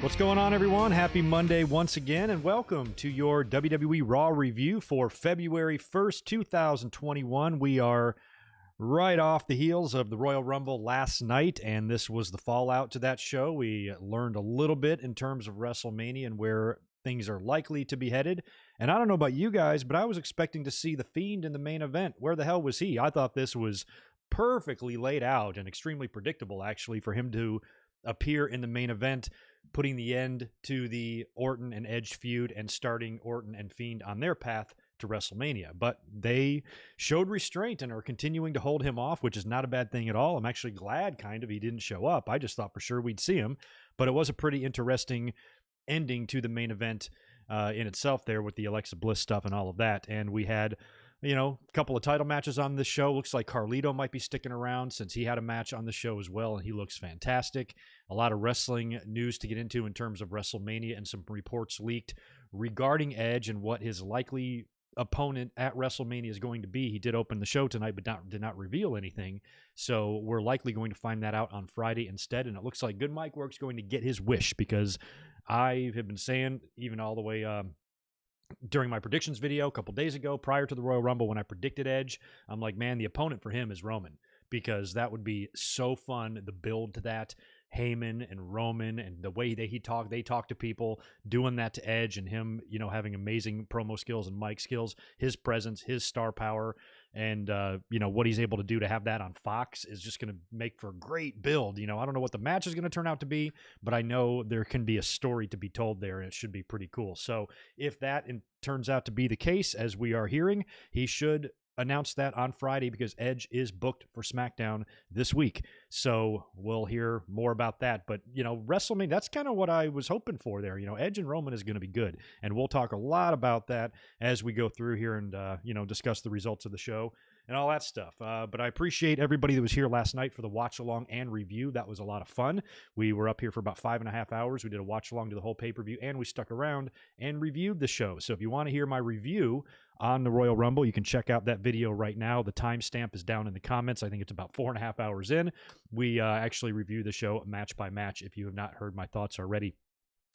What's going on, everyone? Happy Monday once again, and welcome to your WWE Raw review for February 1st, 2021. We are right off the heels of the Royal Rumble last night, and this was the fallout to that show. We learned a little bit in terms of WrestleMania and where things are likely to be headed. And I don't know about you guys, but I was expecting to see The Fiend in the main event. Where the hell was he? I thought this was perfectly laid out and extremely predictable, actually, for him to appear in the main event, putting the end to the Orton and Edge feud and starting Orton and Fiend on their path to WrestleMania. But they showed restraint and are continuing to hold him off, which is not a bad thing at all. I'm actually glad, kind of, he didn't show up. I just thought for sure we'd see him. But it was a pretty interesting ending to the main event in itself there with the Alexa Bliss stuff and all of that. And we had, you know, a couple of title matches on this show. Looks like Carlito might be sticking around since he had a match on the show as well, and he looks fantastic. A lot of wrestling news to get into in terms of WrestleMania and some reports leaked regarding Edge and what his likely opponent at WrestleMania is going to be. He did open the show tonight, but did not reveal anything. So we're likely going to find that out on Friday instead, and it looks like Good Mike Work's going to get his wish, because I have been saying, even all the way during my predictions video a couple days ago, prior to the Royal Rumble, when I predicted Edge, I'm like, man, the opponent for him is Roman, because that would be so fun, the build to that. Heyman and Roman and the way that they talk to people, doing that to Edge, and him, you know, having amazing promo skills and mic skills, his presence, his star power, and, you know, what he's able to do to have that on Fox is just going to make for a great build. You know, I don't know what the match is going to turn out to be, but I know there can be a story to be told there, and it should be pretty cool. So if that turns out to be the case, as we are hearing, he should announce that on Friday, because Edge is booked for SmackDown this week. So we'll hear more about that. But, you know, WrestleMania, that's kind of what I was hoping for there. You know, Edge and Roman is going to be good. And we'll talk a lot about that as we go through here and, you know, discuss the results of the show and all that stuff. But I appreciate everybody that was here last night for the watch along and review. That was a lot of fun. We were up here for about 5.5 hours. We did a watch along to the whole pay-per-view, and we stuck around and reviewed the show. So if you want to hear my review on the Royal Rumble, you can check out that video right now. The timestamp is down in the comments. I think it's about 4.5 hours in. We actually review the show match by match if you have not heard my thoughts already.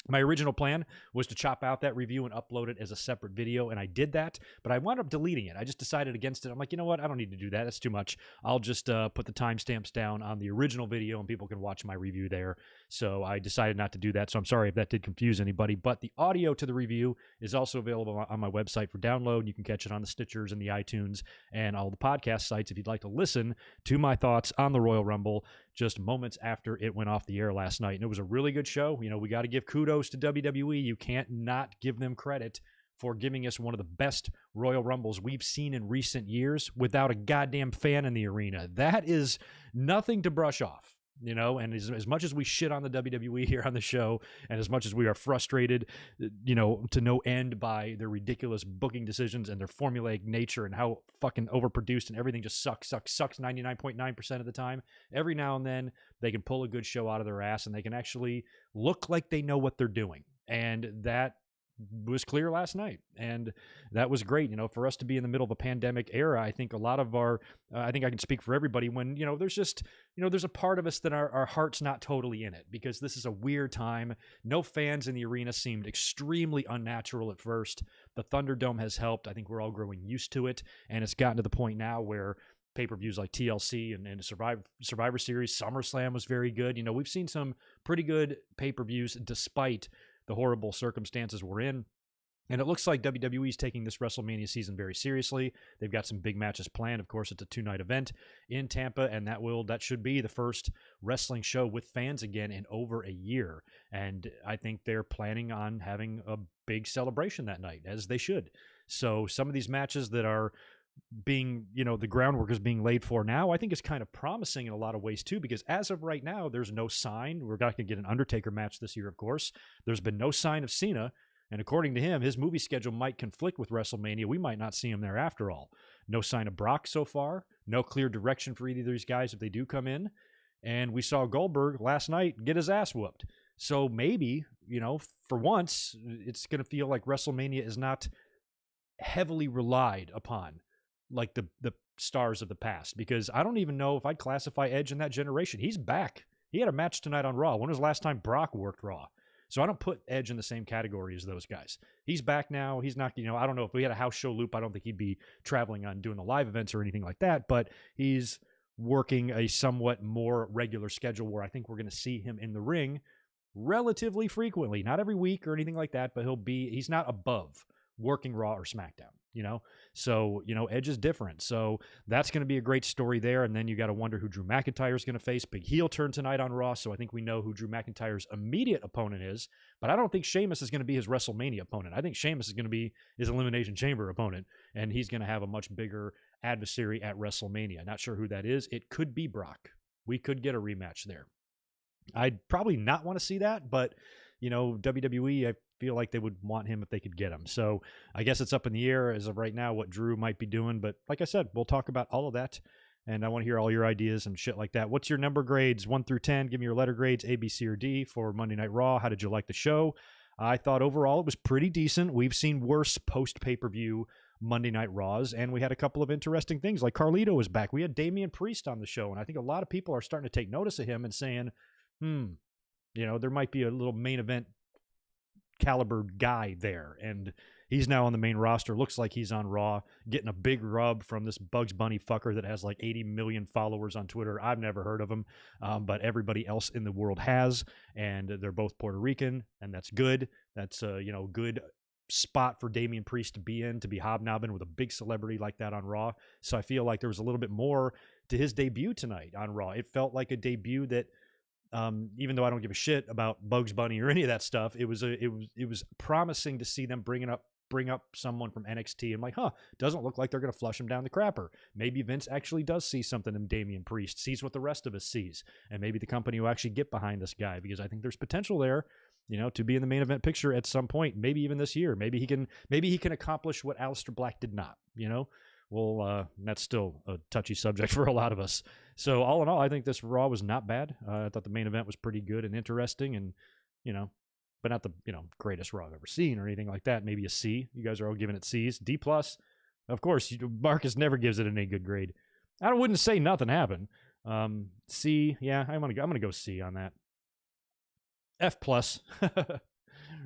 My original plan was to chop out that review and upload it as a separate video, and I did that, but I wound up deleting it. I just decided against it. I'm like, you know what? I don't need to do that. That's too much. I'll just put the timestamps down on the original video, and people can watch my review there. So I decided not to do that, so I'm sorry if that did confuse anybody, but the audio to the review is also available on my website for download. You can catch it on the Stitchers and the iTunes and all the podcast sites if you'd like to listen to my thoughts on the Royal Rumble just moments after it went off the air last night. And it was a really good show. You know, we got to give kudos to WWE. You can't not give them credit for giving us one of the best Royal Rumbles we've seen in recent years without a goddamn fan in the arena. That is nothing to brush off. You know, and as much as we shit on the WWE here on the show, and as much as we are frustrated, you know, to no end by their ridiculous booking decisions and their formulaic nature and how fucking overproduced and everything just sucks 99.9% of the time, every now and then they can pull a good show out of their ass and they can actually look like they know what they're doing. And that was clear last night, and that was great. You know, for us to be in the middle of a pandemic era, I think a lot of our, I think I can speak for everybody when, you know, there's just, you know, there's a part of us that our heart's not totally in it, because this is a weird time. No fans in the arena seemed extremely unnatural at first. The Thunderdome has helped. I think we're all growing used to it, and it's gotten to the point now where pay-per-views like TLC and Survivor Series, SummerSlam was very good. You know, we've seen some pretty good pay-per-views despite the horrible circumstances we're in. And it looks like WWE is taking this WrestleMania season very seriously. They've got some big matches planned. Of course, it's a 2-night event in Tampa, and that should be the first wrestling show with fans again in over a year. And I think they're planning on having a big celebration that night, as they should. So some of these matches that are being, you know, the groundwork is being laid for now, I think is kind of promising in a lot of ways too, because as of right now, there's no sign. We're not going to get an Undertaker match this year, of course. There's been no sign of Cena, and according to him, his movie schedule might conflict with WrestleMania. We might not see him there after all. No sign of Brock so far. No clear direction for either of these guys if they do come in. And we saw Goldberg last night get his ass whooped. So maybe, you know, for once, it's going to feel like WrestleMania is not heavily relied upon like the stars of the past, because I don't even know if I'd classify Edge in that generation. He's back. He had a match tonight on Raw. When was the last time Brock worked Raw? So I don't put Edge in the same category as those guys. He's back now. He's not, I don't know if we had a house show loop, I don't think he'd be traveling on doing the live events or anything like that, but he's working a somewhat more regular schedule where I think we're going to see him in the ring relatively frequently, not every week or anything like that, but he's not above working Raw or SmackDown, So, Edge is different. So that's going to be a great story there. And then you got to wonder who Drew McIntyre is going to face. Big heel turn tonight on Raw. So I think we know who Drew McIntyre's immediate opponent is, but I don't think Sheamus is going to be his WrestleMania opponent. I think Sheamus is going to be his Elimination Chamber opponent, and he's going to have a much bigger adversary at WrestleMania. Not sure who that is. It could be Brock. We could get a rematch there. I'd probably not want to see that, but WWE, I feel like they would want him if they could get him. So I guess it's up in the air as of right now what Drew might be doing. But like I said, we'll talk about all of that, and I want to hear all your ideas and shit like that. What's your number grades, 1 through 10? Give me your letter grades, A, B, C, or D for Monday Night Raw. How did you like the show? I thought overall it was pretty decent. We've seen worse post-pay-per-view Monday Night Raws, and we had a couple of interesting things. Like Carlito was back. We had Damian Priest on the show, and I think a lot of people are starting to take notice of him and saying, there might be a little main event caliber guy there. And he's now on the main roster. Looks like he's on Raw, getting a big rub from this Bugs Bunny fucker that has like 80 million followers on Twitter. I've never heard of him, but everybody else in the world has. And they're both Puerto Rican, and that's good. That's a good spot for Damian Priest to be hobnobbing with a big celebrity like that on Raw. So I feel like there was a little bit more to his debut tonight on Raw. It felt like a debut that, even though I don't give a shit about Bugs Bunny or any of that stuff, it was promising to see them bring up someone from NXT. I'm like, doesn't look like they're going to flush him down the crapper. Maybe Vince actually does see something in Damian Priest, sees what the rest of us sees, and maybe the company will actually get behind this guy, because I think there's potential there, to be in the main event picture at some point, maybe even this year. Maybe he can accomplish what Aleister Black did not, Well, that's still a touchy subject for a lot of us. So all in all, I think this Raw was not bad. I thought the main event was pretty good and interesting, and but not the greatest Raw I've ever seen or anything like that. Maybe a C. You guys are all giving it C's. D plus, of course. Marcus never gives it an A good grade. I wouldn't say nothing happened. C. Yeah, I'm gonna go C on that. F plus.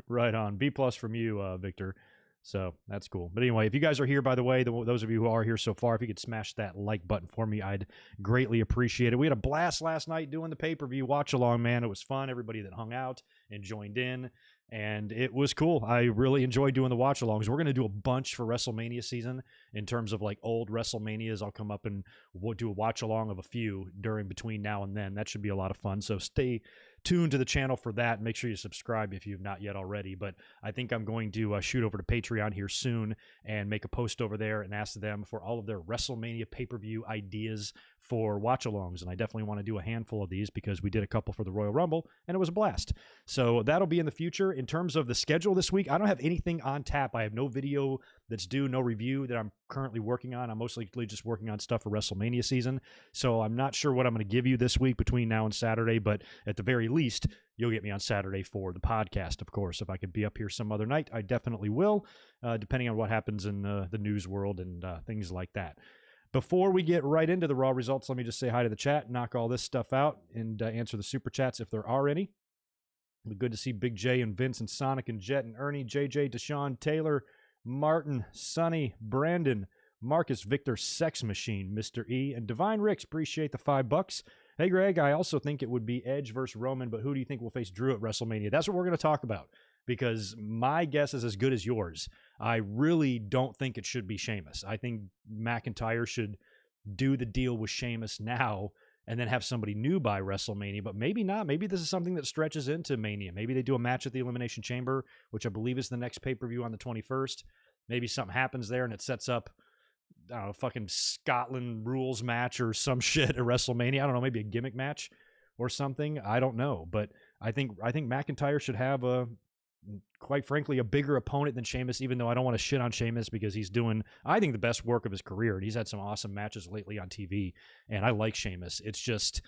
Right on. B plus from you, Victor. So that's cool. But anyway, if you guys are here, by the way, those of you who are here so far, if you could smash that like button for me, I'd greatly appreciate it. We had a blast last night doing the pay-per-view watch along, man. It was fun. Everybody that hung out and joined in, and it was cool. I really enjoyed doing the watch alongs. We're going to do a bunch for WrestleMania season in terms of like old WrestleManias. I'll come up and we'll do a watch along of a few between now and then. That should be a lot of fun. So stay tuned to the channel for that. Make sure you subscribe if you've not yet already. But I think I'm going to shoot over to Patreon here soon and make a post over there and ask them for all of their WrestleMania pay-per-view ideas for watch-alongs. And I definitely want to do a handful of these because we did a couple for the Royal Rumble, and it was a blast. So that'll be in the future. In terms of the schedule this week, I don't have anything on tap. I have no video that's due, no review that I'm currently working on. I'm mostly just working on stuff for WrestleMania season. So I'm not sure what I'm going to give you this week between now and Saturday, but at the very least, you'll get me on Saturday for the podcast, of course. If I could be up here some other night, I definitely will, depending on what happens in the news world and things like that. Before we get right into the Raw results, let me just say hi to the chat, knock all this stuff out, and answer the super chats if there are any. It'll be good to see Big J and Vince and Sonic and Jet and Ernie, JJ, Deshaun, Taylor, Martin, Sonny, Brandon, Marcus, Victor, Sex Machine, Mr. E, and Divine Ricks. Appreciate the $5. Hey, Greg, I also think it would be Edge versus Roman, but who do you think will face Drew at WrestleMania? That's what we're going to talk about, because my guess is as good as yours. I really don't think it should be Sheamus. I think McIntyre should do the deal with Sheamus now and then have somebody new by WrestleMania, but maybe not. Maybe this is something that stretches into Mania. Maybe they do a match at the Elimination Chamber, which I believe is the next pay-per-view on the 21st. Maybe something happens there and it sets up, I don't know, fucking Scotland rules match or some shit at WrestleMania. I don't know, maybe a gimmick match or something. I don't know, but I think McIntyre should have quite frankly, a bigger opponent than Sheamus, even though I don't want to shit on Sheamus because he's doing, I think, the best work of his career. And he's had some awesome matches lately on TV, and I like Sheamus. It's just,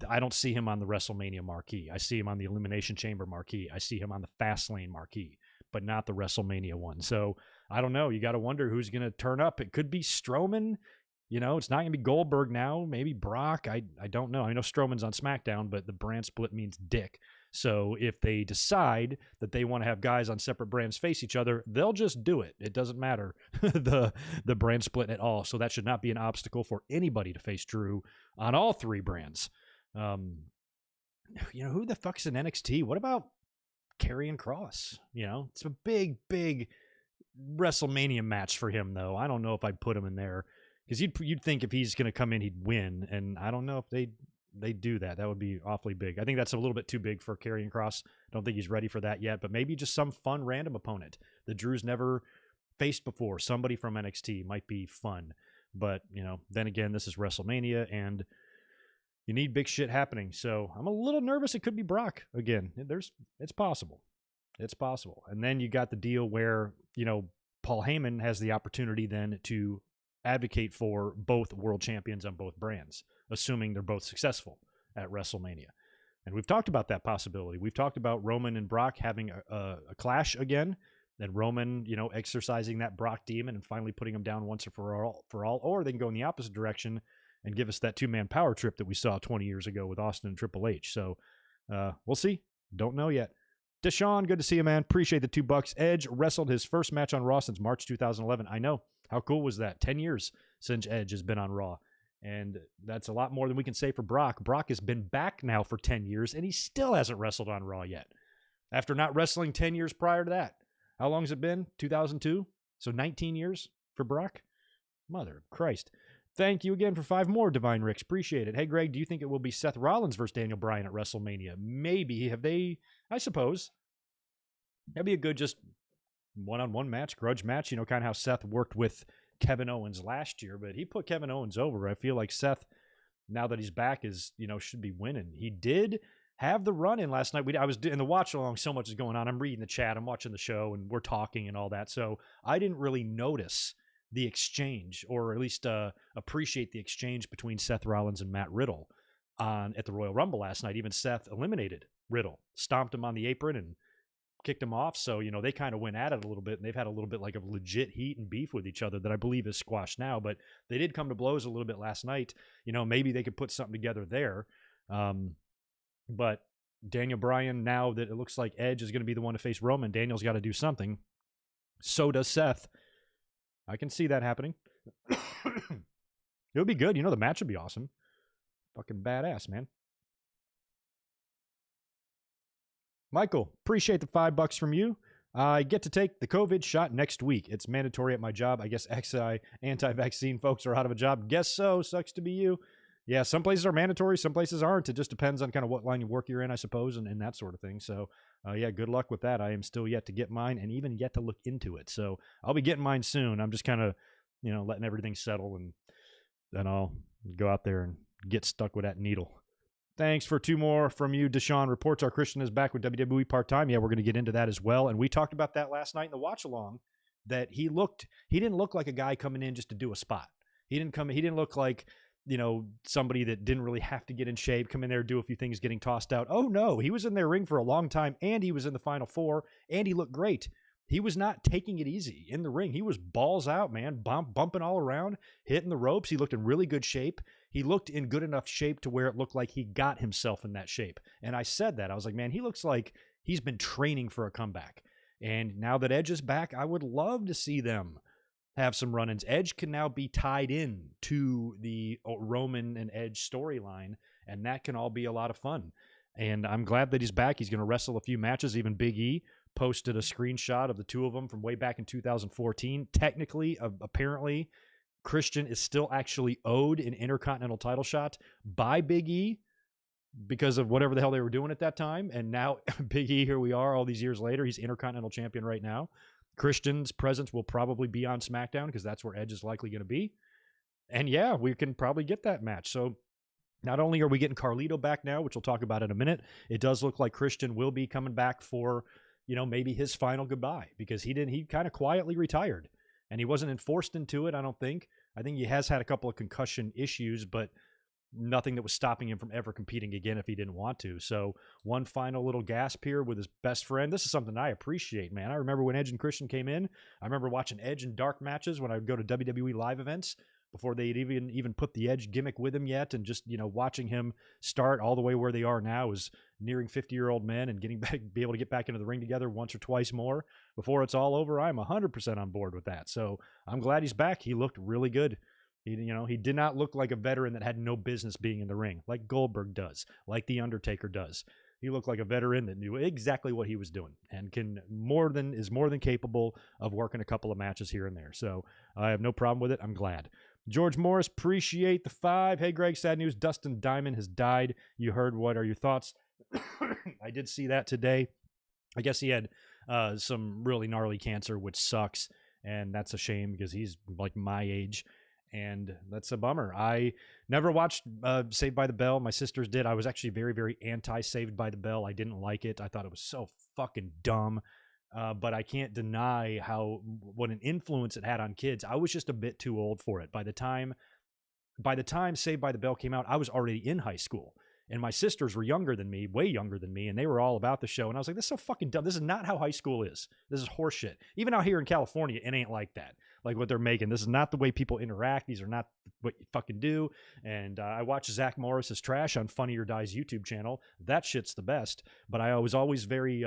I don't see him on the WrestleMania marquee. I see him on the Elimination Chamber marquee. I see him on the Fastlane marquee, but not the WrestleMania one. So I don't know. You got to wonder who's going to turn up. It could be Strowman. It's not going to be Goldberg now. Maybe Brock. I don't know. I know Strowman's on SmackDown, but the brand split means dick. So if they decide that they want to have guys on separate brands face each other, they'll just do it. It doesn't matter the brand split at all. So that should not be an obstacle for anybody to face Drew on all three brands. Who the fuck's in NXT? What about Karrion Kross? It's a big WrestleMania match for him, though. I don't know if I'd put him in there, because you'd think if he's going to come in, he'd win, and I don't know if they do that. That would be awfully big. I think that's a little bit too big for Karrion Kross. I don't think he's ready for that yet, but maybe just some fun random opponent that Drew's never faced before. Somebody from NXT might be fun, but then again, this is WrestleMania, and you need big shit happening. So I'm a little nervous. It could be Brock again. It's possible. It's possible. And then you got the deal where, Paul Heyman has the opportunity then to advocate for both world champions on both brands, assuming they're both successful at WrestleMania. And we've talked about that possibility. We've talked about Roman and Brock having a clash again, then Roman, exercising that Brock demon and finally putting him down once and for all, or they can go in the opposite direction and give us that two-man power trip that we saw 20 years ago with Austin and Triple H. So we'll see. Don't know yet. Deshaun, good to see you, man. Appreciate the $2. Edge wrestled his first match on Raw since March 2011. I know. How cool was that? 10 years since Edge has been on Raw. And that's a lot more than we can say for Brock. Brock has been back now for 10 years, and he still hasn't wrestled on Raw yet. After not wrestling 10 years prior to that. How long has it been? 2002? So 19 years for Brock? Mother of Christ. Thank you again for 5 more, Divine Ricks. Appreciate it. Hey, Greg, do you think it will be Seth Rollins versus Daniel Bryan at WrestleMania? Maybe. Have they? I suppose. That'd be a good just one-on-one match, grudge match. Kind of how Seth worked with Kevin Owens last year, but he put Kevin Owens over. I feel like Seth, now that he's back, is should be winning. He did have the run-in last night. I was in the watch-along. So much is going on. I'm reading the chat. I'm watching the show, and we're talking and all that. So I didn't really notice the exchange, or at least appreciate the exchange between Seth Rollins and Matt Riddle at the Royal Rumble last night. Even Seth eliminated Riddle, stomped him on the apron, and kicked him off. So, they kind of went at it a little bit, and they've had a little bit like of legit heat and beef with each other that I believe is squashed now, but they did come to blows a little bit last night. Maybe they could put something together there. But Daniel Bryan, now that it looks like Edge is going to be the one to face Roman, Daniel's got to do something. So does Seth. I can see that happening. It would be good. The match would be awesome. Fucking badass, man. Michael, appreciate the $5 from you. I get to take the COVID shot next week. It's mandatory at my job. I guess anti-vaccine folks are out of a job. Guess so. Sucks to be you. Yeah, some places are mandatory, some places aren't. It just depends on kind of what line of work you're in, I suppose, and that sort of thing. So, yeah, good luck with that. I am still yet to get mine and even yet to look into it. So I'll be getting mine soon. I'm just kind of, letting everything settle, and then I'll go out there and get stuck with that needle. Thanks for 2 more from you. Deshaun reports our Christian is back with WWE part-time. Yeah, we're going to get into that as well. And we talked about that last night in the watch-along, that he didn't look like a guy coming in just to do a spot. He didn't look like, somebody that didn't really have to get in shape, come in there, do a few things, getting tossed out. Oh, no, he was in their ring for a long time, and he was in the Final Four, and he looked great. He was not taking it easy in the ring. He was balls out, man, bumping all around, hitting the ropes. He looked in really good shape. He looked in good enough shape to where it looked like he got himself in that shape. And I said that. I was like, man, he looks like he's been training for a comeback. And now that Edge is back, I would love to see them have some run-ins. Edge can now be tied in to the Roman and Edge storyline, and that can all be a lot of fun. And I'm glad that he's back. He's going to wrestle a few matches. Even Big E posted a screenshot of the two of them from way back in 2014. Technically, apparently, Christian is still actually owed an Intercontinental title shot by Big E because of whatever the hell they were doing at that time. And now Big E, here we are all these years later. He's Intercontinental champion right now. Christian's presence will probably be on SmackDown because that's where Edge is likely going to be. And yeah, we can probably get that match. So not only are we getting Carlito back now, which we'll talk about in a minute, it does look like Christian will be coming back for, maybe his final goodbye, because he kind of quietly retired and he wasn't enforced into it. I don't think. I think he has had a couple of concussion issues, but nothing that was stopping him from ever competing again if he didn't want to. So one final little gasp here with his best friend. This is something I appreciate, man. I remember when Edge and Christian came in. I remember watching Edge in dark matches when I would go to WWE live events. before they'd even put the Edge gimmick with him yet. And just, watching him start all the way where they are now is nearing 50-year-old men and be able to get back into the ring together once or twice more before it's all over. I'm 100% on board with that. So I'm glad he's back. He looked really good. He did not look like a veteran that had no business being in the ring, like Goldberg does, like The Undertaker does. He looked like a veteran that knew exactly what he was doing and is more than capable of working a couple of matches here and there. So I have no problem with it. I'm glad. George Morris, appreciate the 5. Hey, Greg, sad news. Dustin Diamond has died. You heard. What are your thoughts? I did see that today. I guess he had some really gnarly cancer, which sucks. And that's a shame because he's like my age. And that's a bummer. I never watched Saved by the Bell. My sisters did. I was actually very, very anti-Saved by the Bell. I didn't like it. I thought it was so fucking dumb. But I can't deny what an influence it had on kids. I was just a bit too old for it. By the time Saved by the Bell came out, I was already in high school. And my sisters were younger than me, way younger than me, and they were all about the show. And I was like, this is so fucking dumb. This is not how high school is. This is horseshit. Even out here in California, it ain't like that. Like what they're making. This is not the way people interact. These are not what you fucking do. And I watched Zach Morris's trash on Funny or Die's YouTube channel. That shit's the best. But I was always very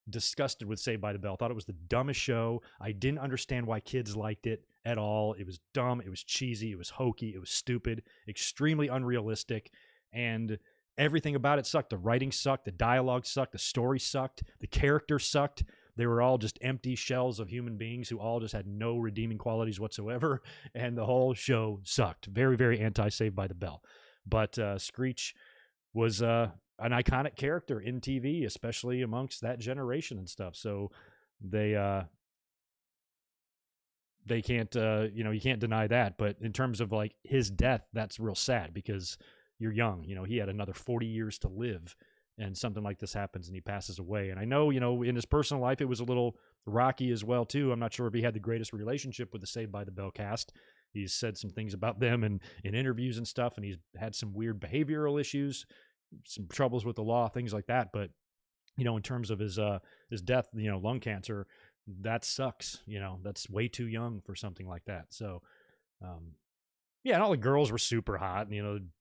disgusted with Saved by the Bell. Thought it was the dumbest show. I didn't understand why kids liked it at all. It was dumb. It was cheesy. It was hokey. It was stupid. Extremely unrealistic. And everything about it sucked. The writing sucked. The dialogue sucked. The story sucked. The characters sucked. They were all just empty shells of human beings who all just had no redeeming qualities whatsoever. And the whole show sucked. Very, very anti-Saved by the Bell. But Screech was an iconic character in TV, especially amongst that generation and stuff. So they can't, you can't deny that. But in terms of like his death, that's real sad because you're young. He had another 40 years to live and something like this happens and he passes away. And I know, in his personal life, it was a little rocky as well, too. I'm not sure if he had the greatest relationship with the Saved by the Bell cast. He's said some things about them in interviews and stuff, and he's had some weird behavioral issues, some troubles with the law, things like that. But, in terms of his death, lung cancer, that sucks. That's way too young for something like that. So, yeah, and all the girls were super hot,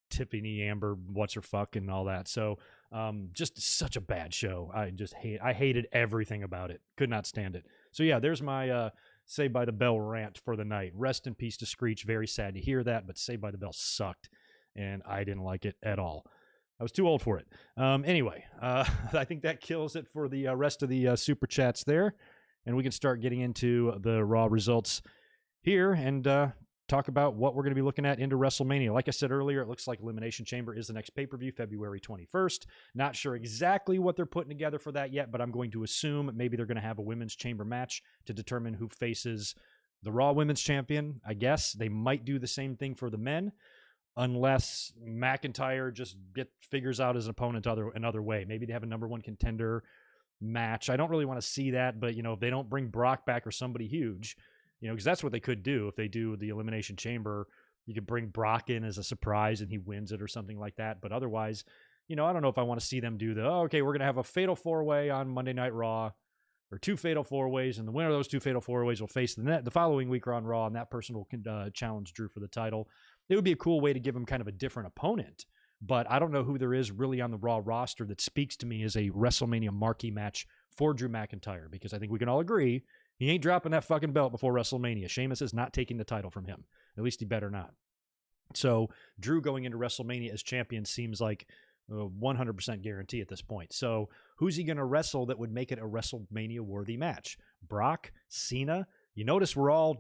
Tiffany Amber, what's her fuck, and all that. So, just such a bad show. I hated everything about it. Could not stand it. So yeah, there's my Saved by the Bell rant for the night. Rest in peace to Screech. Very sad to hear that, but Saved by the Bell sucked, and I didn't like it at all. I was too old for it. Anyway, I think that kills it for the rest of the super chats there, and we can start getting into the Raw results here and talk about what we're going to be looking at into WrestleMania. Like I said earlier, it looks like Elimination Chamber is the next pay-per-view, February 21st. Not sure exactly what they're putting together for that yet, but I'm going to assume maybe they're going to have a women's chamber match to determine who faces the Raw Women's Champion. I guess they might do the same thing for the men, unless McIntyre just figures out his opponent another way. Maybe they have a number one contender match. I don't really want to see that, but if they don't bring Brock back or somebody huge, because that's what they could do. If they do the Elimination Chamber, you could bring Brock in as a surprise and he wins it or something like that. But otherwise, I don't know if I want to see them do okay, we're going to have a fatal four-way on Monday Night Raw, or 2 fatal four-ways, and the winner of those 2 fatal four-ways will face the following week on Raw, and that person will challenge Drew for the title. It would be a cool way to give him kind of a different opponent. But I don't know who there is really on the Raw roster that speaks to me as a WrestleMania marquee match for Drew McIntyre, because I think we can all agree he ain't dropping that fucking belt before WrestleMania. Sheamus is not taking the title from him. At least he better not. So Drew going into WrestleMania as champion seems like a 100% guarantee at this point. So who's he going to wrestle that would make it a WrestleMania-worthy match? Brock? Cena? You notice we're all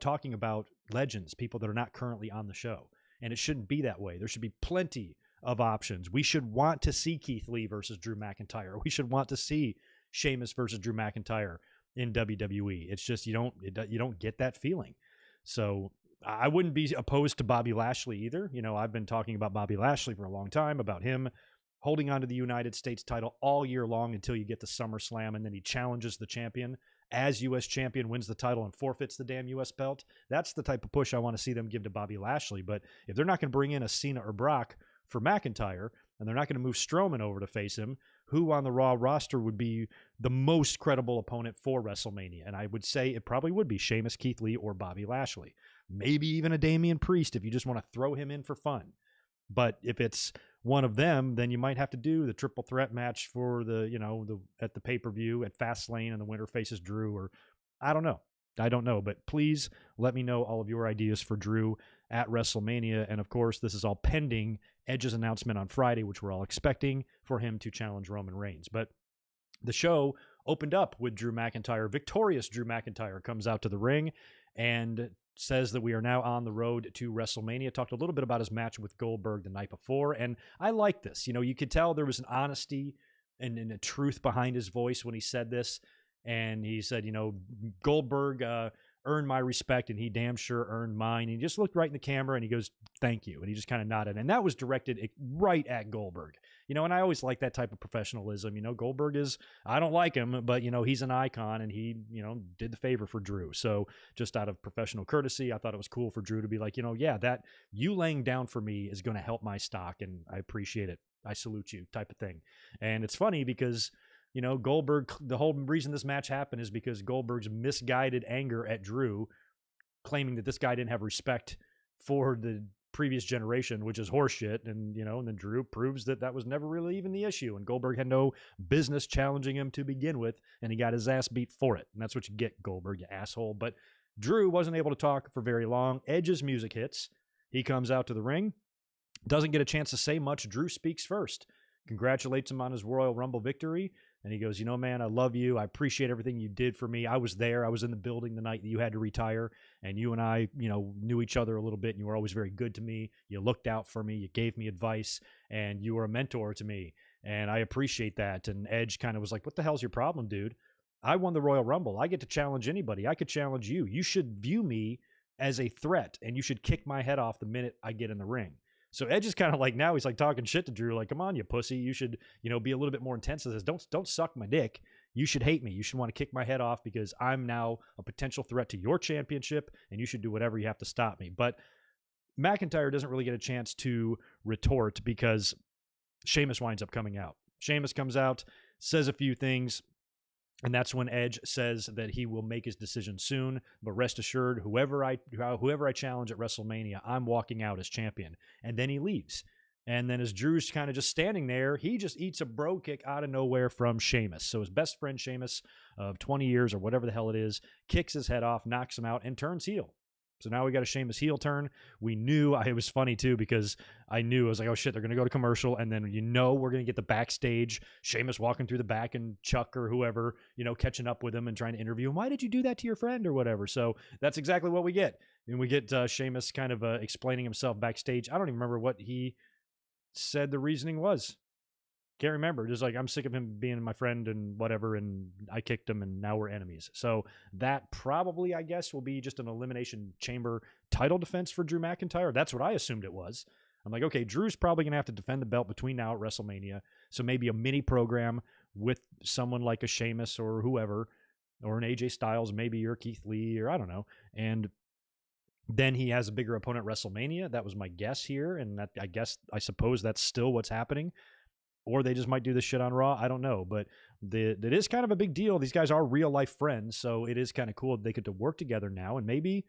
talking about legends, people that are not currently on the show. And it shouldn't be that way. There should be plenty of options. We should want to see Keith Lee versus Drew McIntyre. We should want to see Sheamus versus Drew McIntyre in WWE. It's just you don't get that feeling. So I wouldn't be opposed to Bobby Lashley either. I've been talking about Bobby Lashley for a long time, about him holding on to the United States title all year long until you get to SummerSlam, and then he challenges the champion as U.S. champion, wins the title, and forfeits the damn U.S. belt. That's the type of push I want to see them give to Bobby Lashley. But if they're not going to bring in a Cena or Brock for McIntyre, and they're not going to move Strowman over to face him, who on the Raw roster would be the most credible opponent for WrestleMania? And I would say it probably would be Sheamus, Keith Lee, or Bobby Lashley. maybe even a Damian Priest if you just want to throw him in for fun. But if it's one of them, then you might have to do the triple threat match for at the pay-per-view at Fastlane, and the winner faces Drew, or I don't know. But please let me know all of your ideas for Drew at WrestleMania. And of course, this is all pending Edge's announcement on Friday, which we're all expecting for him to challenge Roman Reigns. But the show opened up with Drew McIntyre. Victorious Drew McIntyre comes out to the ring and says that we are now on the road to WrestleMania. Talked a little bit about his match with Goldberg the night before, and I like this. You could tell there was an honesty and a truth behind his voice when he said this. And he said, Goldberg earned my respect, and he damn sure earned mine. And he just looked right in the camera, and he goes, thank you. And he just kind of nodded. And that was directed right at Goldberg. And I always like that type of professionalism. Goldberg I don't like him, but, he's an icon, and he, did the favor for Drew. So just out of professional courtesy, I thought it was cool for Drew to be like, yeah, that you laying down for me is going to help my stock, and I appreciate it. I salute you type of thing. And it's funny because Goldberg, the whole reason this match happened is because Goldberg's misguided anger at Drew, claiming that this guy didn't have respect for the previous generation, which is horseshit. And, and then Drew proves that was never really even the issue. And Goldberg had no business challenging him to begin with, and he got his ass beat for it. And that's what you get, Goldberg, you asshole. But Drew wasn't able to talk for very long. Edge's music hits. He comes out to the ring, doesn't get a chance to say much. Drew speaks first, congratulates him on his Royal Rumble victory. And he goes, man, I love you. I appreciate everything you did for me. I was there. I was in the building the night that you had to retire. And you and I, knew each other a little bit. And you were always very good to me. You looked out for me. You gave me advice. And you were a mentor to me. And I appreciate that. And Edge kind of was like, what the hell's your problem, dude? I won the Royal Rumble. I get to challenge anybody. I could challenge you. You should view me as a threat. And you should kick my head off the minute I get in the ring. So Edge is kind of like, now he's like talking shit to Drew, like, come on, you pussy. You should, be a little bit more intense with this. Don't suck my dick. You should hate me. You should want to kick my head off because I'm now a potential threat to your championship, and you should do whatever you have to stop me. But McIntyre doesn't really get a chance to retort because Sheamus winds up coming out. Sheamus comes out, says a few things, and that's when Edge says that he will make his decision soon. But rest assured, whoever I challenge at WrestleMania, I'm walking out as champion. And then he leaves. And then as Drew's kind of just standing there, he just eats a bro kick out of nowhere from Sheamus. So his best friend Sheamus of 20 years or whatever the hell it is, kicks his head off, knocks him out, and turns heel. So now we got a Sheamus heel turn. We knew, it was funny too, because I was like, oh shit, they're going to go to commercial. And then, we're going to get the backstage, Sheamus walking through the back and Chuck or whoever, catching up with him and trying to interview him. Why did you do that to your friend or whatever? So that's exactly what we get. And we get Sheamus kind of explaining himself backstage. I don't even remember what he said the reasoning was. Can't remember. Just like, I'm sick of him being my friend and whatever, and I kicked him, and now we're enemies. So that probably, I guess, will be just an Elimination Chamber title defense for Drew McIntyre. That's what I assumed it was. I'm like, okay, Drew's probably going to have to defend the belt between now at WrestleMania. So maybe a mini program with someone like a Sheamus or whoever, or an AJ Styles, maybe, or Keith Lee, or I don't know. And then he has a bigger opponent at WrestleMania. That was my guess here. And that, I suppose that's still what's happening. Or they just might do this shit on Raw. I don't know. But that is kind of a big deal. These guys are real life friends. So it is kind of cool that they get to work together now. And maybe,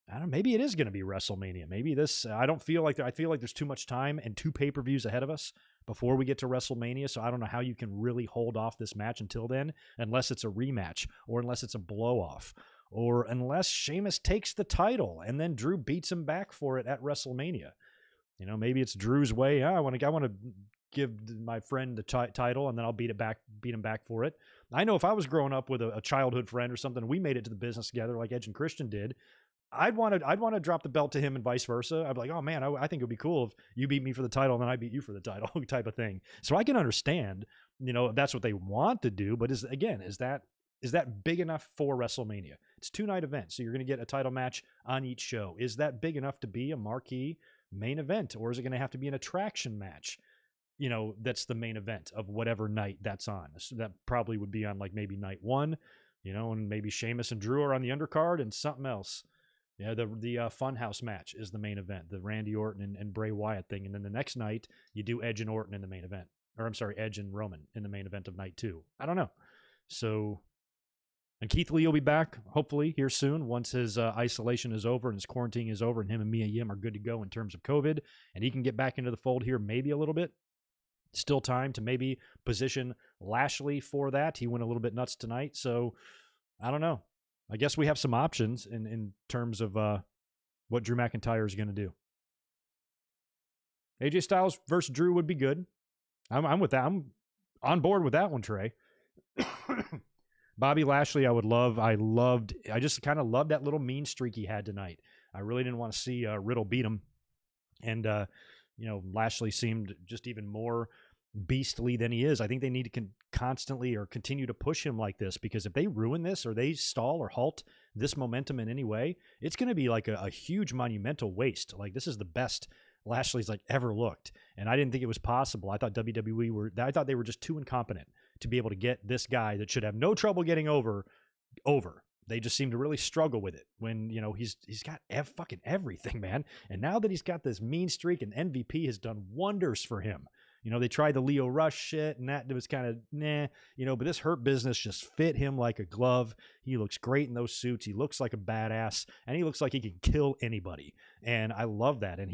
I don't know, maybe it is going to be WrestleMania. Maybe this, I feel like there's too much time and 2 pay-per-views ahead of us before we get to WrestleMania. So I don't know how you can really hold off this match until then, unless it's a rematch or unless it's a blow off. Or unless Sheamus takes the title and then Drew beats him back for it at WrestleMania. Maybe it's Drew's way. I want to give my friend the title, and then I'll beat him back for it. I know if I was growing up with a childhood friend or something, we made it to the business together like Edge and Christian did, I'd want to drop the belt to him and vice versa. I'd be like, oh man, I think it would be cool if you beat me for the title and then I beat you for the title type of thing. So I can understand, if that's what they want to do, but is that big enough for WrestleMania? It's 2-night event, so you're going to get a title match on each show. Is that big enough to be a marquee main event, or is it going to have to be an attraction match? That's the main event of whatever night that's on. So that probably would be on like maybe night 1, and maybe Sheamus and Drew are on the undercard and something else. Yeah, the Funhouse match is the main event, the Randy Orton and Bray Wyatt thing. And then the next night, you do Edge and Orton in the main event. Or I'm sorry, Edge and Roman in the main event of night 2. I don't know. So And Keith Lee will be back, hopefully, here soon once his isolation is over and his quarantine is over and him and Mia Yim are good to go in terms of COVID. And he can get back into the fold here maybe a little bit. Still time to maybe position Lashley for that. He went a little bit nuts tonight. So I don't know. I guess we have some options in terms of what Drew McIntyre is going to do. AJ Styles versus Drew would be good. I'm with that. I'm on board with that one, Trey. Bobby Lashley, I just kind of loved that little mean streak he had tonight. I really didn't want to see Riddle beat him. And, Lashley seemed just even more beastly than he is. I think they need to constantly or continue to push him like this, because if they ruin this or they stall or halt this momentum in any way, it's going to be like a huge monumental waste. Like, this is the best Lashley's like ever looked. And I didn't think it was possible. I thought I thought they were just too incompetent to be able to get this guy that should have no trouble getting over. They just seem to really struggle with it when, he's got fucking everything, man. And now that he's got this mean streak, and MVP has done wonders for him. They tried the Leo Rush shit, and that was kind of but this Hurt Business just fit him like a glove. He looks great in those suits. He looks like a badass, and he looks like he can kill anybody. And I love that. And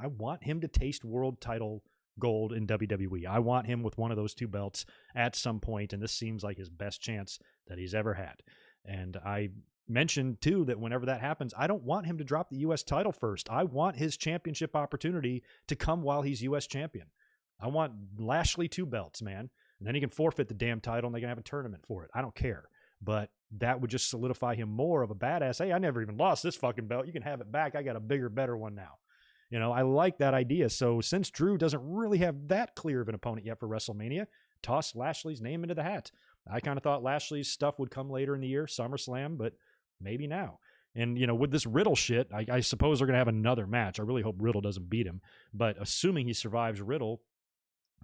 I want him to taste world title gold in WWE. I want him with one of those two belts at some point, and this seems like his best chance that he's ever had. And I mentioned too that whenever that happens, I don't want him to drop the U.S. title first. I want his championship opportunity to come while he's U.S. champion. I want Lashley 2 belts, man. And then he can forfeit the damn title and they can have a tournament for it. I don't care. But that would just solidify him more of a badass. Hey, I never even lost this fucking belt. You can have it back. I got a bigger, better one now. I like that idea. So since Drew doesn't really have that clear of an opponent yet for WrestleMania, toss Lashley's name into the hat. I kind of thought Lashley's stuff would come later in the year, SummerSlam, but maybe now. And, with this Riddle shit, I suppose they're going to have another match. I really hope Riddle doesn't beat him. But assuming he survives Riddle,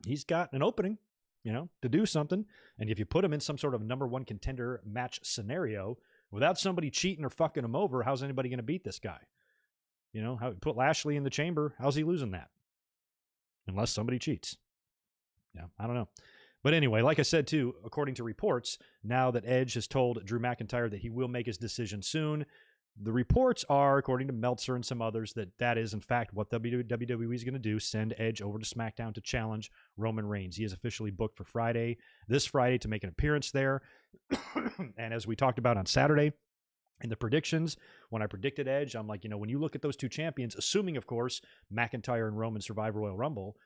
he's got an opening, to do something. And if you put him in some sort of number one contender match scenario, without somebody cheating or fucking him over, how's anybody going to beat this guy? Put Lashley in the chamber. How's he losing that? Unless somebody cheats. Yeah, I don't know. But anyway, like I said, too, according to reports, now that Edge has told Drew McIntyre that he will make his decision soon, the reports are, according to Meltzer and some others, that is, in fact, what WWE is going to do, send Edge over to SmackDown to challenge Roman Reigns. He is officially booked for this Friday, to make an appearance there. And as we talked about on Saturday, in the predictions, when I predicted Edge, I'm like, when you look at those two champions, assuming, of course, McIntyre and Roman survive Royal Rumble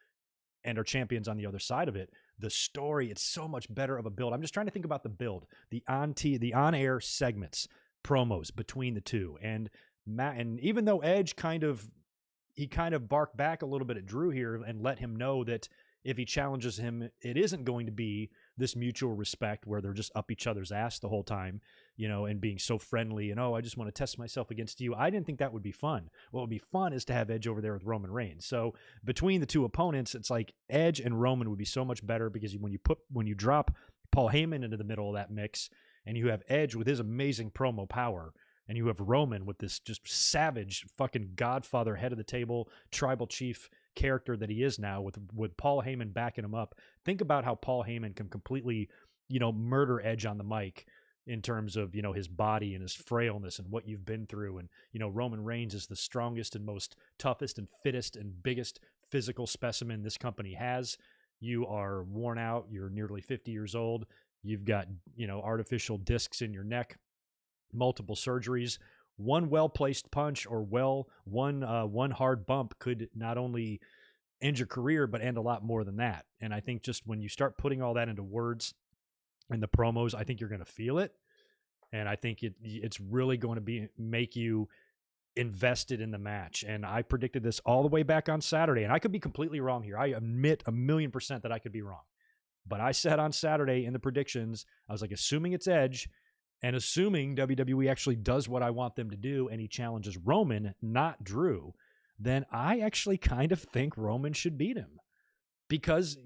and are champions on the other side of it, the story, it's so much better of a build. I'm just trying to think about the build, the on-air segments, promos between the two. And even though Edge kind of barked back a little bit at Drew here and let him know that if he challenges him, it isn't going to be this mutual respect where they're just up each other's ass the whole time, and being so friendly and, oh, I just want to test myself against you. I didn't think that would be fun. What would be fun is to have Edge over there with Roman Reigns. So between the two opponents, it's like Edge and Roman would be so much better, because when you drop Paul Heyman into the middle of that mix, and you have Edge with his amazing promo power, and you have Roman with this just savage fucking Godfather, head of the table, tribal chief character that he is now, with Paul Heyman backing him up. Think about how Paul Heyman can completely, murder Edge on the mic in terms of, his body and his frailness and what you've been through. And, Roman Reigns is the strongest and most toughest and fittest and biggest physical specimen this company has. You are worn out. You're nearly 50 years old. You've got, artificial discs in your neck, multiple surgeries. One well-placed punch or one hard bump could not only end your career, but end a lot more than that. And I think just when you start putting all that into words in the promos, I think you're going to feel it. And I think it's really going to make you invested in the match. And I predicted this all the way back on Saturday, and I could be completely wrong here. I admit 1,000,000% that I could be wrong. But I said on Saturday in the predictions, I was like, assuming it's Edge, and assuming WWE actually does what I want them to do, and he challenges Roman, not Drew, then I actually kind of think Roman should beat him. Because,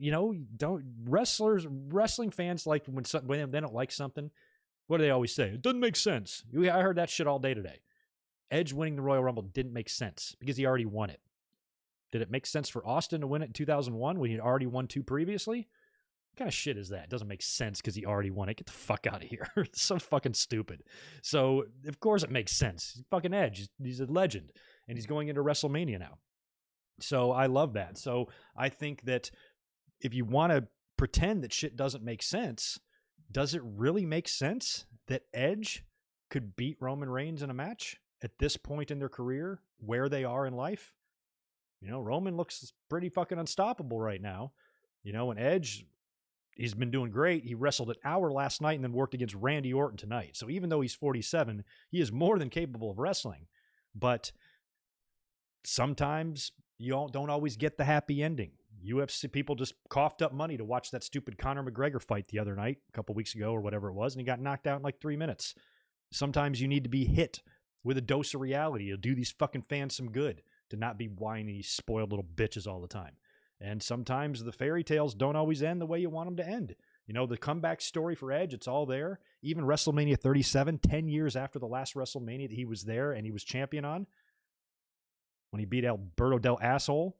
wrestling fans, like when they don't like something, what do they always say? It doesn't make sense. I heard that shit all day today. Edge winning the Royal Rumble didn't make sense because he already won it. Did it make sense for Austin to win it in 2001 when he had already won 2 previously? What kind of shit is that? It doesn't make sense because he already won it. Get the fuck out of here. It's so fucking stupid. So, of course it makes sense. He's fucking Edge. He's a legend. And he's going into WrestleMania now. So I love that. So I think that if you want to pretend that shit doesn't make sense, does it really make sense that Edge could beat Roman Reigns in a match at this point in their career, where they are in life? You know, Roman looks pretty fucking unstoppable right now. You know, and Edge, he's been doing great. He wrestled an hour last night and then worked against Randy Orton tonight. So even though he's 47, he is more than capable of wrestling. But sometimes you don't always get the happy ending. UFC people just coughed up money to watch that stupid Conor McGregor fight the other night, a couple weeks ago or whatever it was, and he got knocked out in like 3 minutes. Sometimes you need to be hit with a dose of reality. It'll do these fucking fans some good to not be whiny, spoiled little bitches all the time. And sometimes the fairy tales don't always end the way you want them to end. You know, the comeback story for Edge, it's all there. Even WrestleMania 37, 10 years after the last WrestleMania that he was there and he was champion on, when he beat Alberto Del Asshole,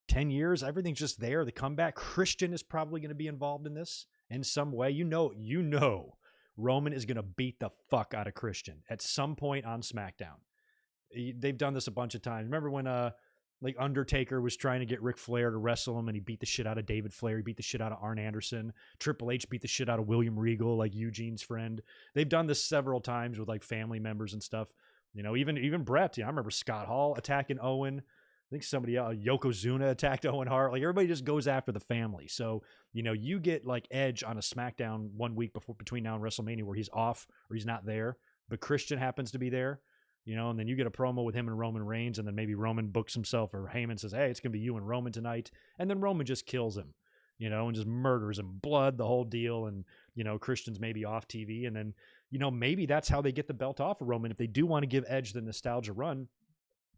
10 years, everything's just there. The comeback. Christian is probably going to be involved in this in some way. You know, Roman is going to beat the fuck out of Christian at some point on SmackDown. They've done this a bunch of times. Remember when like Undertaker was trying to get Ric Flair to wrestle him and he beat the shit out of David Flair. He beat the shit out of Arn Anderson. Triple H beat the shit out of William Regal, like Eugene's friend. They've done this several times with like family members and stuff. You know, even Brett. I remember Scott Hall attacking Owen. I think somebody else, Yokozuna attacked Owen Hart. Like everybody just goes after the family. So, you know, you get like Edge on a SmackDown 1 week between now and WrestleMania where he's off or he's not there, but Christian happens to be there. You know, and then you get a promo with him and Roman Reigns, and then maybe Roman books himself or Heyman says, hey, it's going to be you and Roman tonight. And then Roman just kills him, you know, and just murders him, blood, the whole deal. And, you know, Christian's maybe off TV. And then, you know, maybe that's how they get the belt off of Roman. If they do want to give Edge the nostalgia run,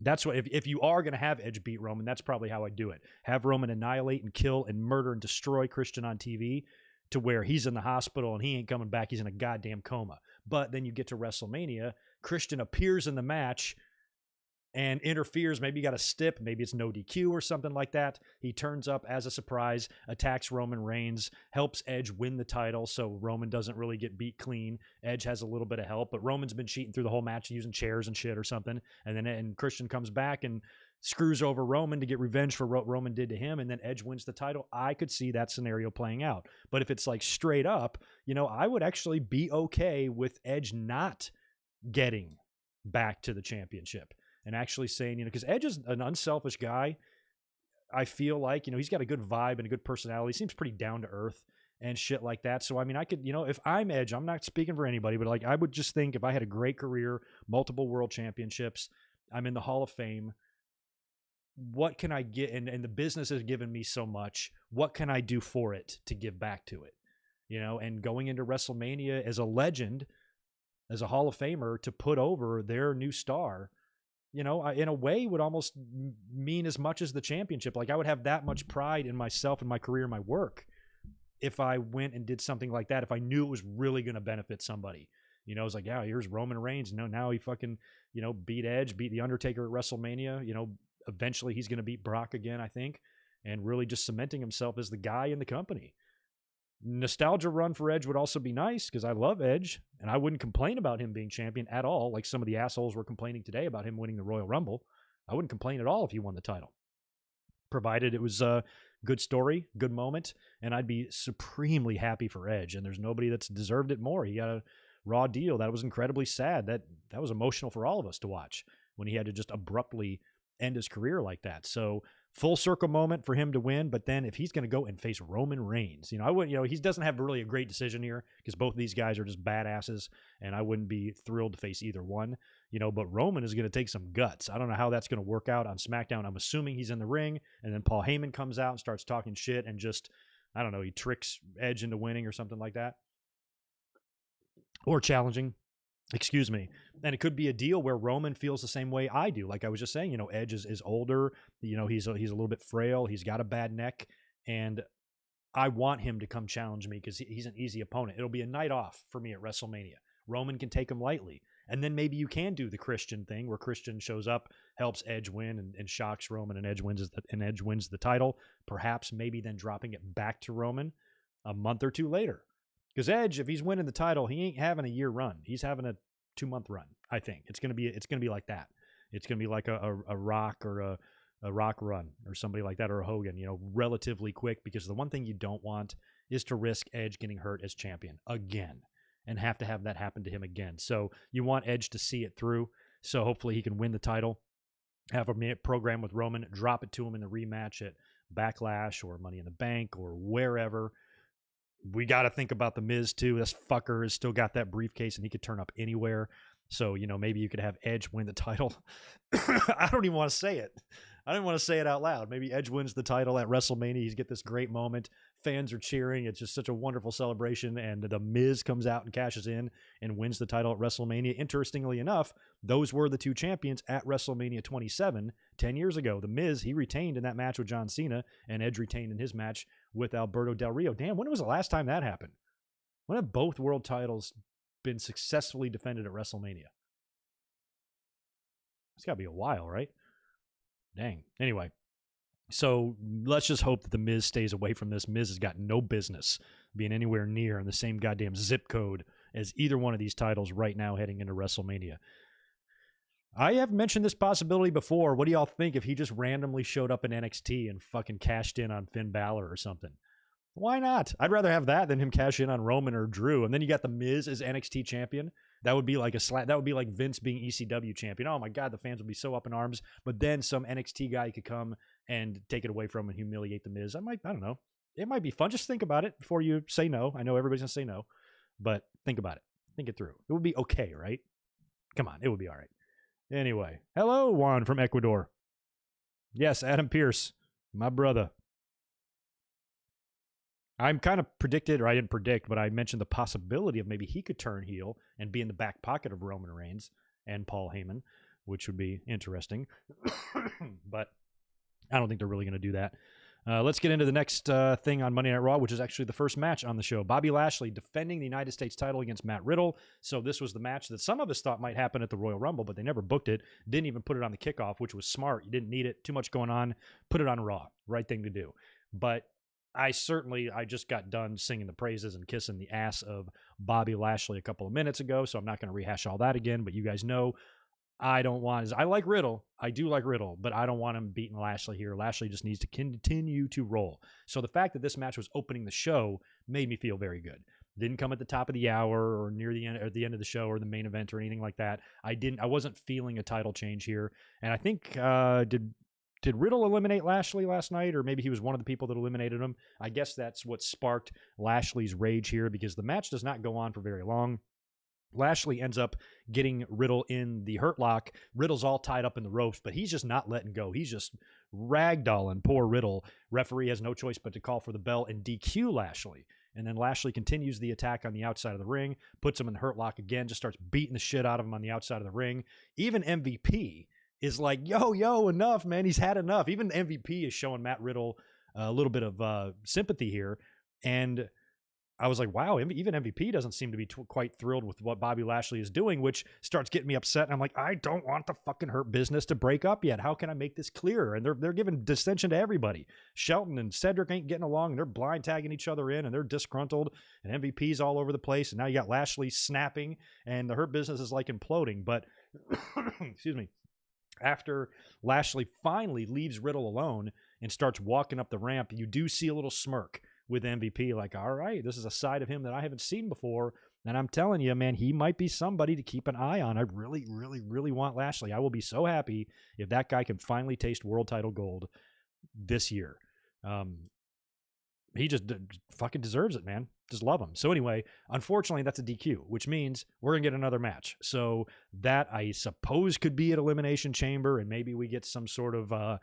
that's what, if you are going to have Edge beat Roman, that's probably how I do it. Have Roman annihilate and kill and murder and destroy Christian on TV to where he's in the hospital and he ain't coming back. He's in a goddamn coma. But then you get to WrestleMania, Christian appears in the match and interferes. Maybe you got a stip. Maybe it's no DQ or something like that. He turns up as a surprise, attacks Roman Reigns, helps Edge win the title so Roman doesn't really get beat clean. Edge has a little bit of help, but Roman's been cheating through the whole match using chairs and shit or something. And Christian comes back and screws over Roman to get revenge for what Roman did to him, and then Edge wins the title. I could see that scenario playing out. But if it's like straight up, you know, I would actually be okay with Edge not getting back to the championship and actually saying, you know, because Edge is an unselfish guy. I feel like, you know, he's got a good vibe and a good personality. He seems pretty down to earth and shit like that. So, I mean, I could, you know, if I'm Edge, I'm not speaking for anybody, but like, I would just think if I had a great career, multiple world championships, I'm in the Hall of Fame, what can I get? And the business has given me so much. What can I do for it to give back to it? You know, and going into WrestleMania as a legend, as a Hall of Famer, to put over their new star, you know, in a way would almost mean as much as the championship. Like I would have that much pride in myself and my career and my work if I went and did something like that, if I knew it was really going to benefit somebody. You know, it's like, yeah, here's Roman Reigns. No, now he fucking, you know, beat Edge, beat The Undertaker at WrestleMania. You know, eventually he's going to beat Brock again, I think, and really just cementing himself as the guy in the company. Nostalgia run for Edge would also be nice because I love Edge and I wouldn't complain about him being champion at all. Like some of the assholes were complaining today about him winning the Royal Rumble. I wouldn't complain at all if he won the title, provided it was a good story, good moment, and I'd be supremely happy for Edge. And there's nobody that's deserved it more. He got a Raw deal. That was incredibly sad. That was emotional for all of us to watch when he had to just abruptly end his career like that. So full circle moment for him to win. But then if he's going to go and face Roman Reigns, you know, I wouldn't, you know, he doesn't have really a great decision here because both of these guys are just badasses and I wouldn't be thrilled to face either one, you know, but Roman is going to take some guts. I don't know how that's going to work out on SmackDown. I'm assuming he's in the ring and then Paul Heyman comes out and starts talking shit and just, I don't know, he tricks Edge into winning or something like that. Or challenging, excuse me. And it could be a deal where Roman feels the same way I do. Like I was just saying, you know, Edge is older, you know, he's a little bit frail. He's got a bad neck and I want him to come challenge me because he's an easy opponent. It'll be a night off for me at WrestleMania. Roman can take him lightly. And then maybe you can do the Christian thing where Christian shows up, helps Edge win and shocks Roman and Edge wins the title. Perhaps maybe then dropping it back to Roman a month or two later. Because Edge, if he's winning the title, he ain't having a year run. He's having a 2-month run. I think it's gonna be like that. It's gonna be like a Rock or a Rock run or somebody like that, or a Hogan. Relatively quick. Because the one thing you don't want is to risk Edge getting hurt as champion again and have to have that happen to him again. So you want Edge to see it through. So hopefully he can win the title, have a minute program with Roman, drop it to him in the rematch at Backlash or Money in the Bank or wherever. We got to think about the Miz too. This fucker has still got that briefcase and he could turn up anywhere. So, maybe you could have Edge win the title. I don't even want to say it. I didn't want to say it out loud. Maybe Edge wins the title at WrestleMania. He's get this great moment. Fans are cheering. It's just such a wonderful celebration. And the Miz comes out and cashes in and wins the title at WrestleMania. Interestingly enough, those were the two champions at WrestleMania 27, 10 years ago. The Miz, he retained in that match with John Cena, and Edge retained in his match with Alberto Del Rio. Damn, when was the last time that happened? When have both world titles been successfully defended at WrestleMania? It's got to be a while, right? Dang. Anyway, so let's just hope that the Miz stays away from this. Miz has got no business being anywhere near in the same goddamn zip code as either one of these titles right now heading into WrestleMania. I have mentioned this possibility before. What do y'all think if he just randomly showed up in NXT and fucking cashed in on Finn Balor or something? Why not? I'd rather have that than him cash in on Roman or Drew. And then you got the Miz as NXT champion. That would be like that would be like Vince being ECW champion. Oh my God, the fans would be so up in arms. But then some NXT guy could come and take it away from him and humiliate the Miz. I don't know. It might be fun. Just think about it before you say no. I know everybody's gonna say no, but think about it. Think it through. It would be okay, right? Come on, it would be all right. Anyway, hello, Juan from Ecuador. Yes, Adam Pierce, my brother. I'm kind of predicted, or I didn't predict, but I mentioned the possibility of maybe he could turn heel and be in the back pocket of Roman Reigns and Paul Heyman, which would be interesting. But I don't think they're really going to do that. Let's get into the next thing on Monday Night Raw, which is actually the first match on the show. Bobby Lashley defending the United States title against Matt Riddle. So this was the match that some of us thought might happen at the Royal Rumble, but they never booked it. Didn't even put it on the kickoff, which was smart. You didn't need it. Too much going on. Put it on Raw. Right thing to do. But I just got done singing the praises and kissing the ass of Bobby Lashley a couple of minutes ago, so I'm not going to rehash all that again, but you guys know I like Riddle. I do like Riddle, but I don't want him beating Lashley here. Lashley just needs to continue to roll. So the fact that this match was opening the show made me feel very good. Didn't come at the top of the hour or near the end, or at the end of the show or the main event or anything like that. I wasn't feeling a title change here. And I think, did Riddle eliminate Lashley last night? Or maybe he was one of the people that eliminated him. I guess that's what sparked Lashley's rage here, because the match does not go on for very long. Lashley ends up getting Riddle in the Hurt Lock. Riddle's all tied up in the ropes, but he's just not letting go. He's just ragdolling poor Riddle. Referee has no choice but to call for the bell and DQ Lashley. And then Lashley continues the attack on the outside of the ring, puts him in the Hurt Lock again, just starts beating the shit out of him on the outside of the ring. Even MVP is like, yo, enough, man. He's had enough. Even MVP is showing Matt Riddle a little bit of sympathy here. And I was like, wow, even MVP doesn't seem to be quite thrilled with what Bobby Lashley is doing, which starts getting me upset. And I'm like, I don't want the fucking Hurt Business to break up yet. How can I make this clearer? And they're giving dissension to everybody. Shelton and Cedric ain't getting along, and they're blind tagging each other in, and they're disgruntled, and MVP's all over the place. And now you got Lashley snapping, and the Hurt Business is like imploding. But, excuse me, after Lashley finally leaves Riddle alone and starts walking up the ramp, you do see a little smirk with MVP, like, all right, this is a side of him that I haven't seen before. And I'm telling you, man, he might be somebody to keep an eye on. I really, really, really want Lashley. I will be so happy if that guy can finally taste world title gold this year. He just fucking deserves it, man. Just love him. So anyway, unfortunately, that's a DQ, which means we're going to get another match. So that, I suppose, could be at Elimination Chamber, and maybe we get some sort of...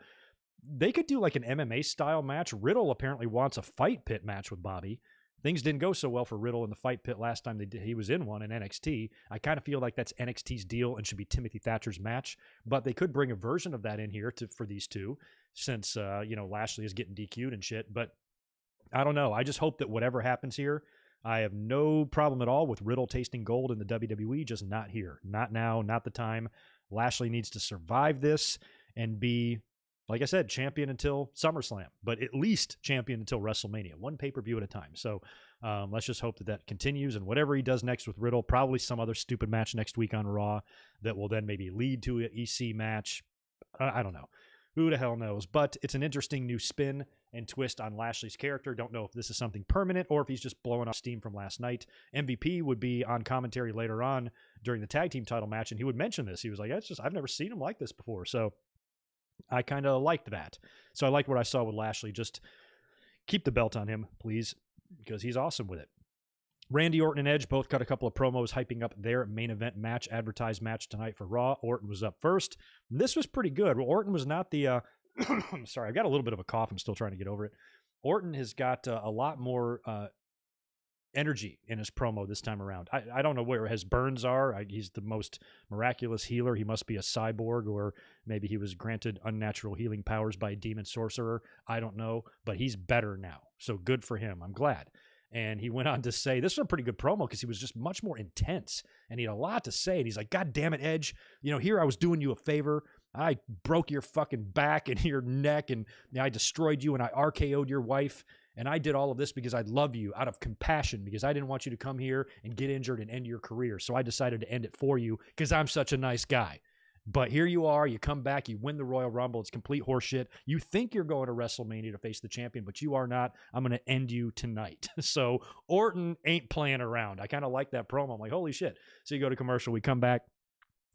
they could do like an MMA style match. Riddle apparently wants a fight pit match with Bobby. Things didn't go so well for Riddle in the fight pit last time he was in one in NXT. I kind of feel like that's NXT's deal and should be Timothy Thatcher's match. But they could bring a version of that in here for these two, since Lashley is getting DQ'd and shit. But I don't know. I just hope that whatever happens here, I have no problem at all with Riddle tasting gold in the WWE, just not here. Not now, not the time. Lashley needs to survive this and be like I said, champion until SummerSlam, but at least champion until WrestleMania, one pay-per-view at a time. So let's just hope that that continues, and whatever he does next with Riddle, probably some other stupid match next week on Raw that will then maybe lead to an EC match. I don't know. Who the hell knows? But it's an interesting new spin and twist on Lashley's character. Don't know if this is something permanent or if he's just blowing off steam from last night. MVP would be on commentary later on during the tag team title match, and he would mention this. He was like, I've never seen him like this before. So I kind of liked that. So I liked what I saw with Lashley. Just keep the belt on him, please, because he's awesome with it. Randy Orton and Edge both got a couple of promos hyping up their main event match, advertised match tonight for Raw. Orton was up first. This was pretty good. Well, Orton was not the... sorry, I've got a little bit of a cough. I'm still trying to get over it. Orton has got a lot more energy in his promo this time around. I don't know where his burns are. He's the most miraculous healer. He must be a cyborg, or maybe he was granted unnatural healing powers by a demon sorcerer. I don't know, but he's better now. So good for him. I'm glad. And he went on to say, this was a pretty good promo because he was just much more intense and he had a lot to say. And he's like, God damn it, Edge. Here I was doing you a favor. I broke your fucking back and your neck, and I destroyed you, and I RKO'd your wife. And I did all of this because I love you out of compassion, because I didn't want you to come here and get injured and end your career. So I decided to end it for you because I'm such a nice guy. But here you are, you come back, you win the Royal Rumble. It's complete horseshit. You think you're going to WrestleMania to face the champion, but you are not. I'm going to end you tonight. So Orton ain't playing around. I kind of like that promo. I'm like, holy shit. So you go to commercial, we come back.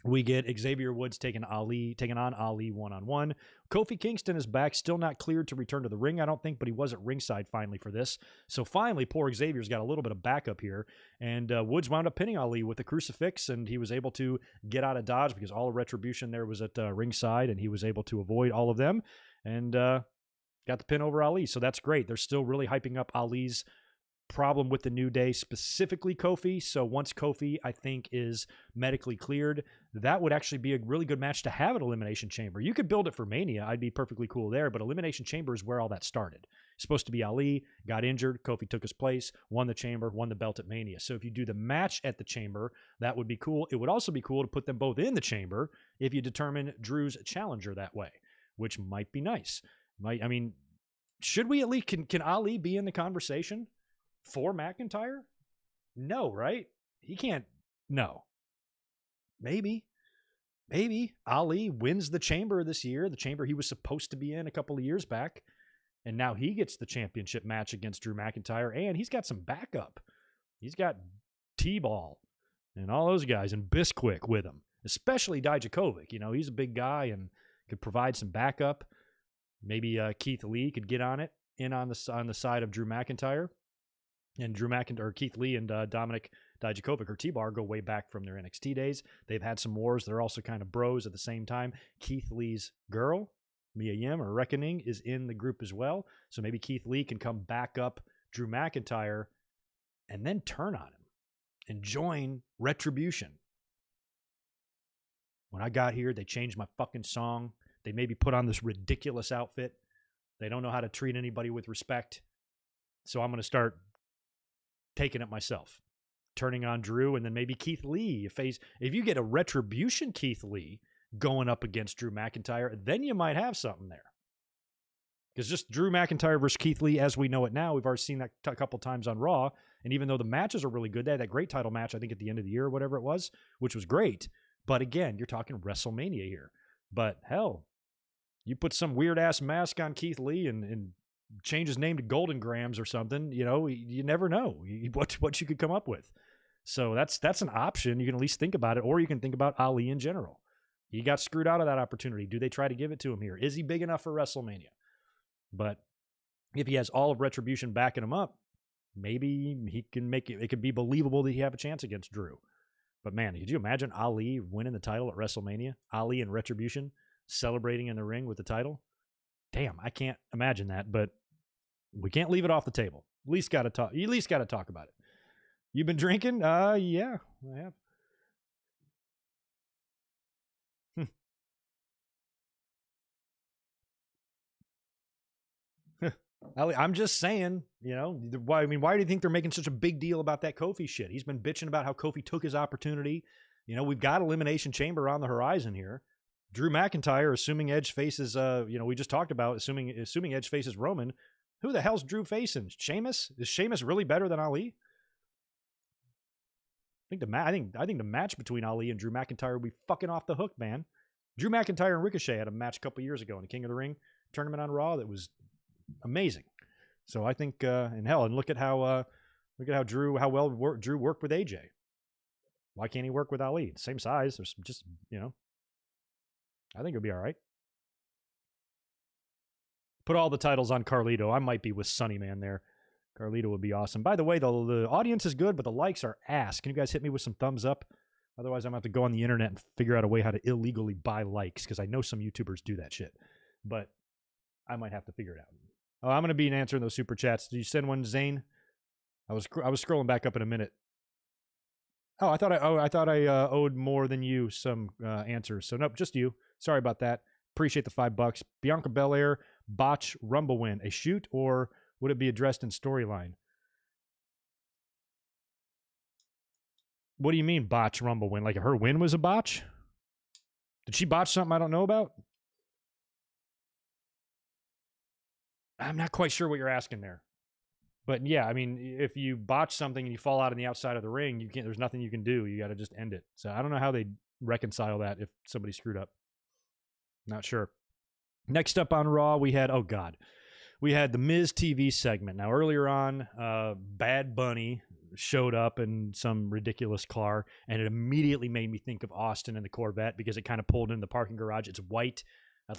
We get Xavier Woods taking on Ali one-on-one. Kofi Kingston is back, still not cleared to return to the ring, I don't think, but he was at ringside finally for this. So finally, poor Xavier's got a little bit of backup here, and Woods wound up pinning Ali with a crucifix, and he was able to get out of dodge because all the retribution there was at ringside, and he was able to avoid all of them, and got the pin over Ali. So that's great. They're still really hyping up Ali's problem with the New Day, specifically Kofi. So once Kofi, I think, is medically cleared, that would actually be a really good match to have at Elimination Chamber. You could build it for Mania. I'd be perfectly cool there, but Elimination Chamber is where all that started. It's supposed to be Ali, got injured, Kofi took his place, won the Chamber, won the belt at Mania. So if you do the match at the Chamber, that would be cool. It would also be cool to put them both in the Chamber if you determine Drew's challenger that way, which might be nice. Should we at least, can Ali be in the conversation for McIntyre? No, right? He can't. No. Maybe Ali wins the Chamber this year, the Chamber he was supposed to be in a couple of years back, and now he gets the championship match against Drew McIntyre, and he's got some backup. He's got T-Ball and all those guys, and Bisquick with him, especially Dijakovic. He's a big guy and could provide some backup. Maybe Keith Lee could get on the side of Drew McIntyre. And Keith Lee and Dominic Dijakovic or T-Bar go way back from their NXT days. They've had some wars. They're also kind of bros at the same time. Keith Lee's girl, Mia Yim or Reckoning, is in the group as well. So maybe Keith Lee can come back up Drew McIntyre and then turn on him and join Retribution. When I got here, they changed my fucking song. They maybe put on this ridiculous outfit. They don't know how to treat anybody with respect. So I'm going to start taking it myself, turning on Drew, and then maybe Keith Lee. If you get a Retribution Keith Lee going up against Drew McIntyre, then you might have something there. Because just Drew McIntyre versus Keith Lee, as we know it now, we've already seen that a couple times on Raw, and even though the matches are really good, they had that great title match, I think, at the end of the year or whatever it was, which was great. But again, you're talking WrestleMania here. But hell, you put some weird-ass mask on Keith Lee and change his name to Golden Grams or something, you never know what you could come up with. So that's an option. You can at least think about it, or you can think about Ali in general. He got screwed out of that opportunity. Do they try to give it to him here? Is he big enough for WrestleMania? But if he has all of Retribution backing him up, maybe he can make it could be believable that he have a chance against Drew. But man, could you imagine Ali winning the title at WrestleMania? Ali and Retribution celebrating in the ring with the title? Damn, I can't imagine that, but we can't leave it off the table. You at least got to talk about it. You've been drinking? Yeah, I have. I'm just saying, why do you think they're making such a big deal about that Kofi shit? He's been bitching about how Kofi took his opportunity. We've got Elimination Chamber on the horizon here. Drew McIntyre, assuming Edge faces, we just talked about assuming Edge faces Roman. Who the hell's Drew facing? Sheamus? Is Sheamus really better than Ali? I think the match between Ali and Drew McIntyre would be fucking off the hook, man. Drew McIntyre and Ricochet had a match a couple years ago in the King of the Ring tournament on Raw that was amazing. So I think, and look at how well Drew worked with AJ. Why can't he work with Ali? Same size. There's just, I think it'll be all right. Put all the titles on Carlito. I might be with Sunny Man there. Carlito would be awesome. By the way, the audience is good, but the likes are ass. Can you guys hit me with some thumbs up? Otherwise, I'm going to have to go on the internet and figure out a way how to illegally buy likes, because I know some YouTubers do that shit. But I might have to figure it out. Oh, I'm going to be answering those super chats. Did you send one, Zane? I was scrolling back up in a minute. Oh, I thought I owed more than you some answers. So nope, just you. Sorry about that. Appreciate the $5. Bianca Belair botch Rumble win. A shoot, or would it be addressed in storyline? What do you mean botch Rumble win? Like her win was a botch? Did she botch something I don't know about? I'm not quite sure what you're asking there. But yeah, I mean, if you botch something and you fall out on the outside of the ring, there's nothing you can do. You got to just end it. So I don't know how they reconcile that if somebody screwed up. Not sure. Next up on Raw, we had the Miz TV segment. Now, earlier on, Bad Bunny showed up in some ridiculous car, and it immediately made me think of Austin and the Corvette because it kind of pulled in the parking garage. It's white,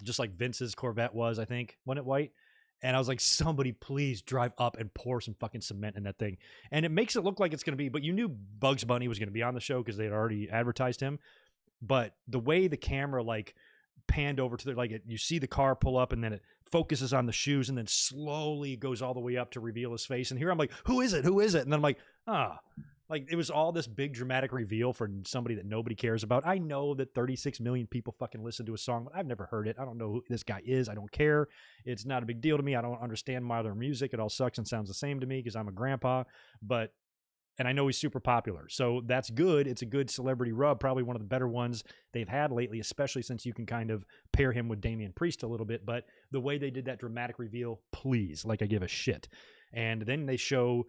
just like Vince's Corvette was, I think. Wasn't it white? And I was like, somebody please drive up and pour some fucking cement in that thing. And it makes it look like it's going to be, but you knew Bugs Bunny was going to be on the show because they had already advertised him. But the way the camera panned over to you see the car pull up and then it focuses on the shoes and then slowly goes all the way up to reveal his face. And here I'm like, who is it? Who is it? And then I'm like, it was all this big dramatic reveal for somebody that nobody cares about. I know that 36 million people fucking listen to a song, but I've never heard it. I don't know who this guy is. I don't care. It's not a big deal to me. I don't understand modern music. It all sucks and sounds the same to me because I'm a grandpa, and I know he's super popular. So that's good. It's a good celebrity rub, probably one of the better ones they've had lately, especially since you can kind of pair him with Damian Priest a little bit. But the way they did that dramatic reveal, please, I give a shit. And then they show,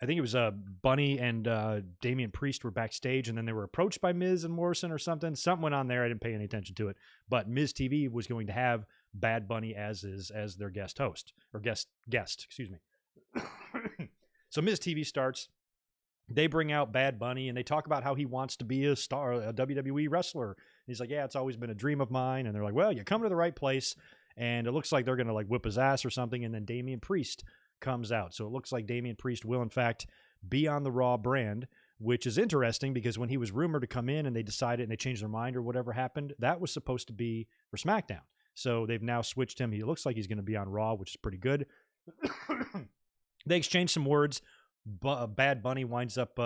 I think it was Bunny and Damian Priest were backstage, and then they were approached by Miz and Morrison or something. Something went on there. I didn't pay any attention to it. But Miz TV was going to have Bad Bunny as their guest host, or guest, excuse me. So Miz TV starts. They bring out Bad Bunny, and they talk about how he wants to be a star, a WWE wrestler. And he's like, yeah, it's always been a dream of mine. And they're like, well, you come to the right place. And it looks like they're going to whip his ass or something. And then Damian Priest comes out. So it looks like Damian Priest will, in fact, be on the Raw brand, which is interesting because when he was rumored to come in and they decided and they changed their mind or whatever happened, that was supposed to be for SmackDown. So they've now switched him. He looks like he's going to be on Raw, which is pretty good. They exchanged some words. Bad Bunny winds up he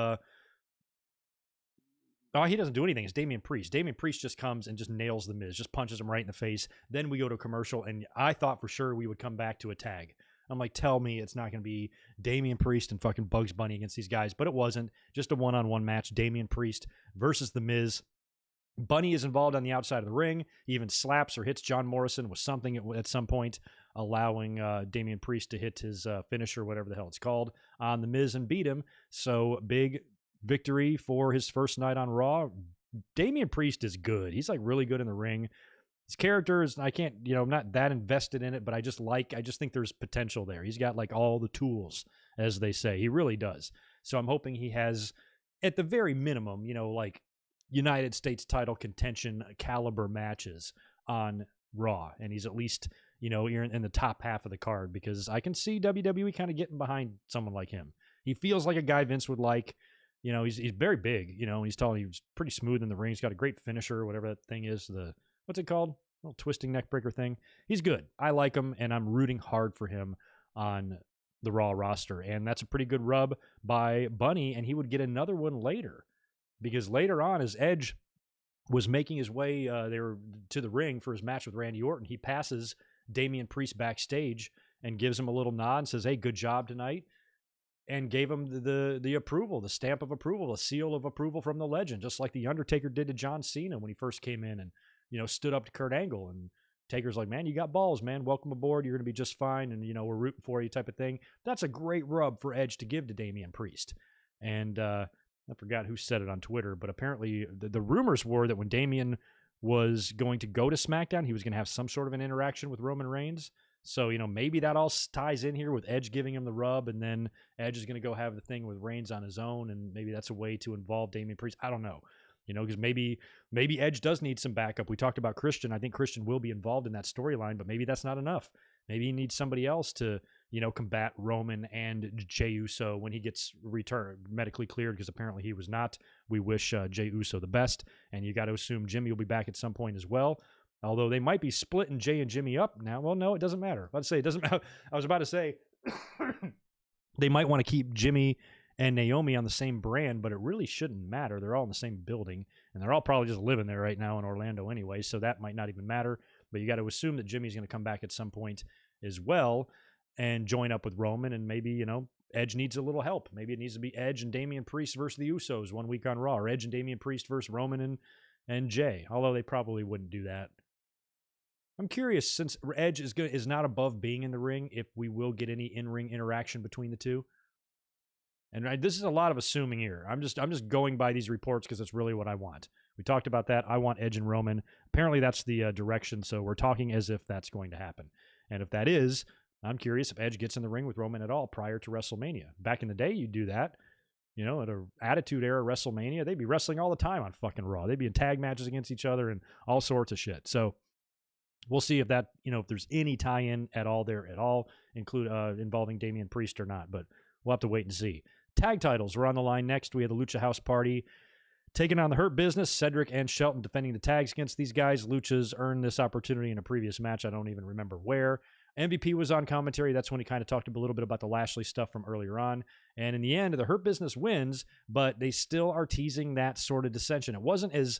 doesn't do anything. It's Damian Priest. Damian Priest just comes and just nails the Miz, just punches him right in the face. Then we go to a commercial, and I thought for sure we would come back to a tag. I'm like, tell me it's not going to be Damian Priest and fucking Bugs Bunny against these guys, but it wasn't. Just a one-on-one match, Damian Priest versus the Miz. Bunny is involved on the outside of the ring. He even slaps or hits John Morrison with something at some point, allowing Damian Priest to hit his finisher, whatever the hell it's called, on the Miz and beat him. So big victory for his first night on Raw. Damian Priest is good. He's really good in the ring. His character is, I'm not that invested in it, but I just think there's potential there. He's got all the tools, as they say. He really does. So I'm hoping he has, at the very minimum, United States title contention caliber matches on Raw. And he's at least, you're in the top half of the card, because I can see WWE kind of getting behind someone like him. He feels like a guy Vince would like. He's very big, he's tall. He's pretty smooth in the ring. He's got a great finisher, whatever that thing is. What's it called? Little twisting neck breaker thing. He's good. I like him, and I'm rooting hard for him on the Raw roster. And that's a pretty good rub by Bunny, and he would get another one later. Because later on, as Edge was making his way to the ring for his match with Randy Orton, he passes Damian Priest backstage and gives him a little nod and says, hey, good job tonight, and gave him the approval, the stamp of approval, a seal of approval from the legend, just like The Undertaker did to John Cena when he first came in and stood up to Kurt Angle, and Taker's like, man, you got balls, man. Welcome aboard. You're going to be just fine. And, we're rooting for you type of thing. That's a great rub for Edge to give to Damian Priest. And I forgot who said it on Twitter, but apparently the rumors were that when Damian was going to go to SmackDown, he was going to have some sort of an interaction with Roman Reigns. So, maybe that all ties in here with Edge giving him the rub, and then Edge is going to go have the thing with Reigns on his own, and maybe that's a way to involve Damian Priest. I don't know. Because maybe Edge does need some backup. We talked about Christian. I think Christian will be involved in that storyline, but maybe that's not enough. Maybe he needs somebody else to, combat Roman and Jey Uso when he gets medically cleared, because apparently he was not. We wish Jey Uso the best, and you got to assume Jimmy will be back at some point as well. Although they might be splitting Jey and Jimmy up now. Well, no, it doesn't matter. Let's say it doesn't matter. I was about to say they might want to keep Jimmy and Naomi on the same brand, but it really shouldn't matter. They're all in the same building, and they're all probably just living there right now in Orlando anyway, so that might not even matter. But you got to assume that Jimmy's going to come back at some point as well and join up with Roman, and maybe, Edge needs a little help. Maybe it needs to be Edge and Damian Priest versus the Usos 1 week on Raw, or Edge and Damian Priest versus Roman and Jey, although they probably wouldn't do that. I'm curious, since Edge is not above being in the ring, if we will get any in-ring interaction between the two. And this is a lot of assuming here. I'm just going by these reports because it's really what I want. We talked about that. I want Edge and Roman. Apparently that's the direction, so we're talking as if that's going to happen. And if that is, I'm curious if Edge gets in the ring with Roman at all prior to WrestleMania. Back in the day, you'd do that. At an Attitude Era WrestleMania, they'd be wrestling all the time on fucking Raw. They'd be in tag matches against each other and all sorts of shit. So we'll see if that, if there's any tie-in at all there at all, involving Damian Priest or not. But we'll have to wait and see. Tag titles were on the line next. We had the Lucha House Party taking on the Hurt Business. Cedric and Shelton defending the tags against these guys. Lucha's earned this opportunity in a previous match. I don't even remember where. MVP was on commentary. That's when he kind of talked a little bit about the Lashley stuff from earlier on. And in the end, the Hurt Business wins, but they still are teasing that sort of dissension. It wasn't as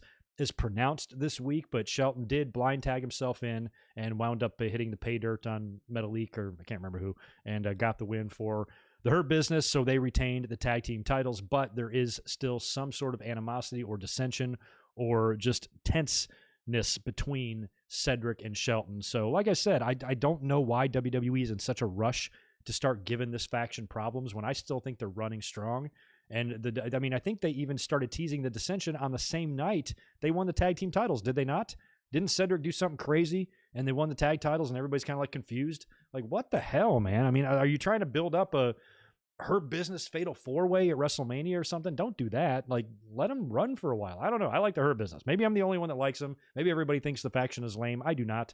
pronounced this week, but Shelton did blind tag himself in and wound up hitting the pay dirt on Metalik, or I can't remember who, and got the win for the Hurt Business. So they retained the tag team titles, but there is still some sort of animosity or dissension or just tenseness between Cedric and Shelton. So like I said, I don't know why WWE is in such a rush to start giving this faction problems when I still think they're running strong. And I think they even started teasing the dissension on the same night they won the tag team titles. Did they not? Didn't Cedric do something crazy and they won the tag titles and everybody's kind of like confused? Like, what the hell, man? Are you trying to build up a Hurt Business fatal four-way at WrestleMania or something? Don't do that. Like, let them run for a while. I don't know. I like the Hurt Business. Maybe I'm the only one that likes them. Maybe everybody thinks the faction is lame. I do not.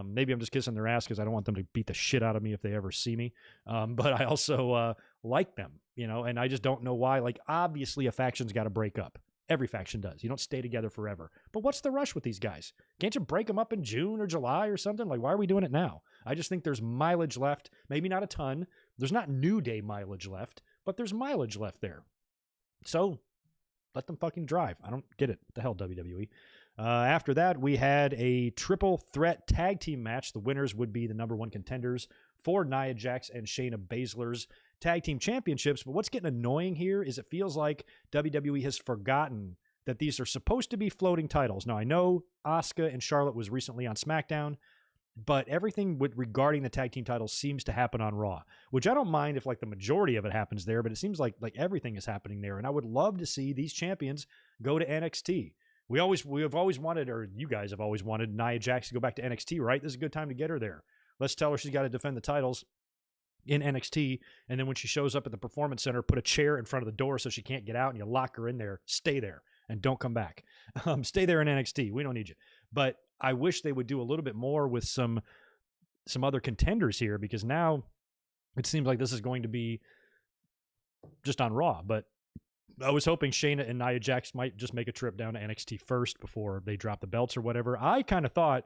Maybe I'm just kissing their ass because I don't want them to beat the shit out of me if they ever see me. But I also like them, and I just don't know why. Like, obviously a faction's got to break up. Every faction does. You don't stay together forever. But what's the rush with these guys? Can't you break them up in June or July or something? Like, why are we doing it now? I just think there's mileage left. Maybe not a ton. There's not New Day mileage left, but there's mileage left there. So let them fucking drive. I don't get it. What the hell, WWE? After that, we had a triple threat tag team match. The winners would be the number one contenders for Nia Jax and Shayna Baszler's tag team championships. But what's getting annoying here is it feels like WWE has forgotten that these are supposed to be floating titles. Now, I know Asuka and Charlotte was recently on SmackDown, but everything regarding the tag team titles seems to happen on Raw, which I don't mind if like the majority of it happens there, but it seems like everything is happening there. And I would love to see these champions go to NXT. We have always wanted, or you guys have always wanted, Nia Jax to go back to NXT, right? This is a good time to get her there. Let's tell her she's got to defend the titles in NXT, and then when she shows up at the Performance Center, put a chair in front of the door so she can't get out, and you lock her in there. Stay there, and don't come back. Stay there in NXT. We don't need you. But I wish they would do a little bit more with some other contenders here, because now it seems like this is going to be just on Raw. But I was hoping Shayna and Nia Jax might just make a trip down to NXT first before they drop the belts or whatever. I kind of thought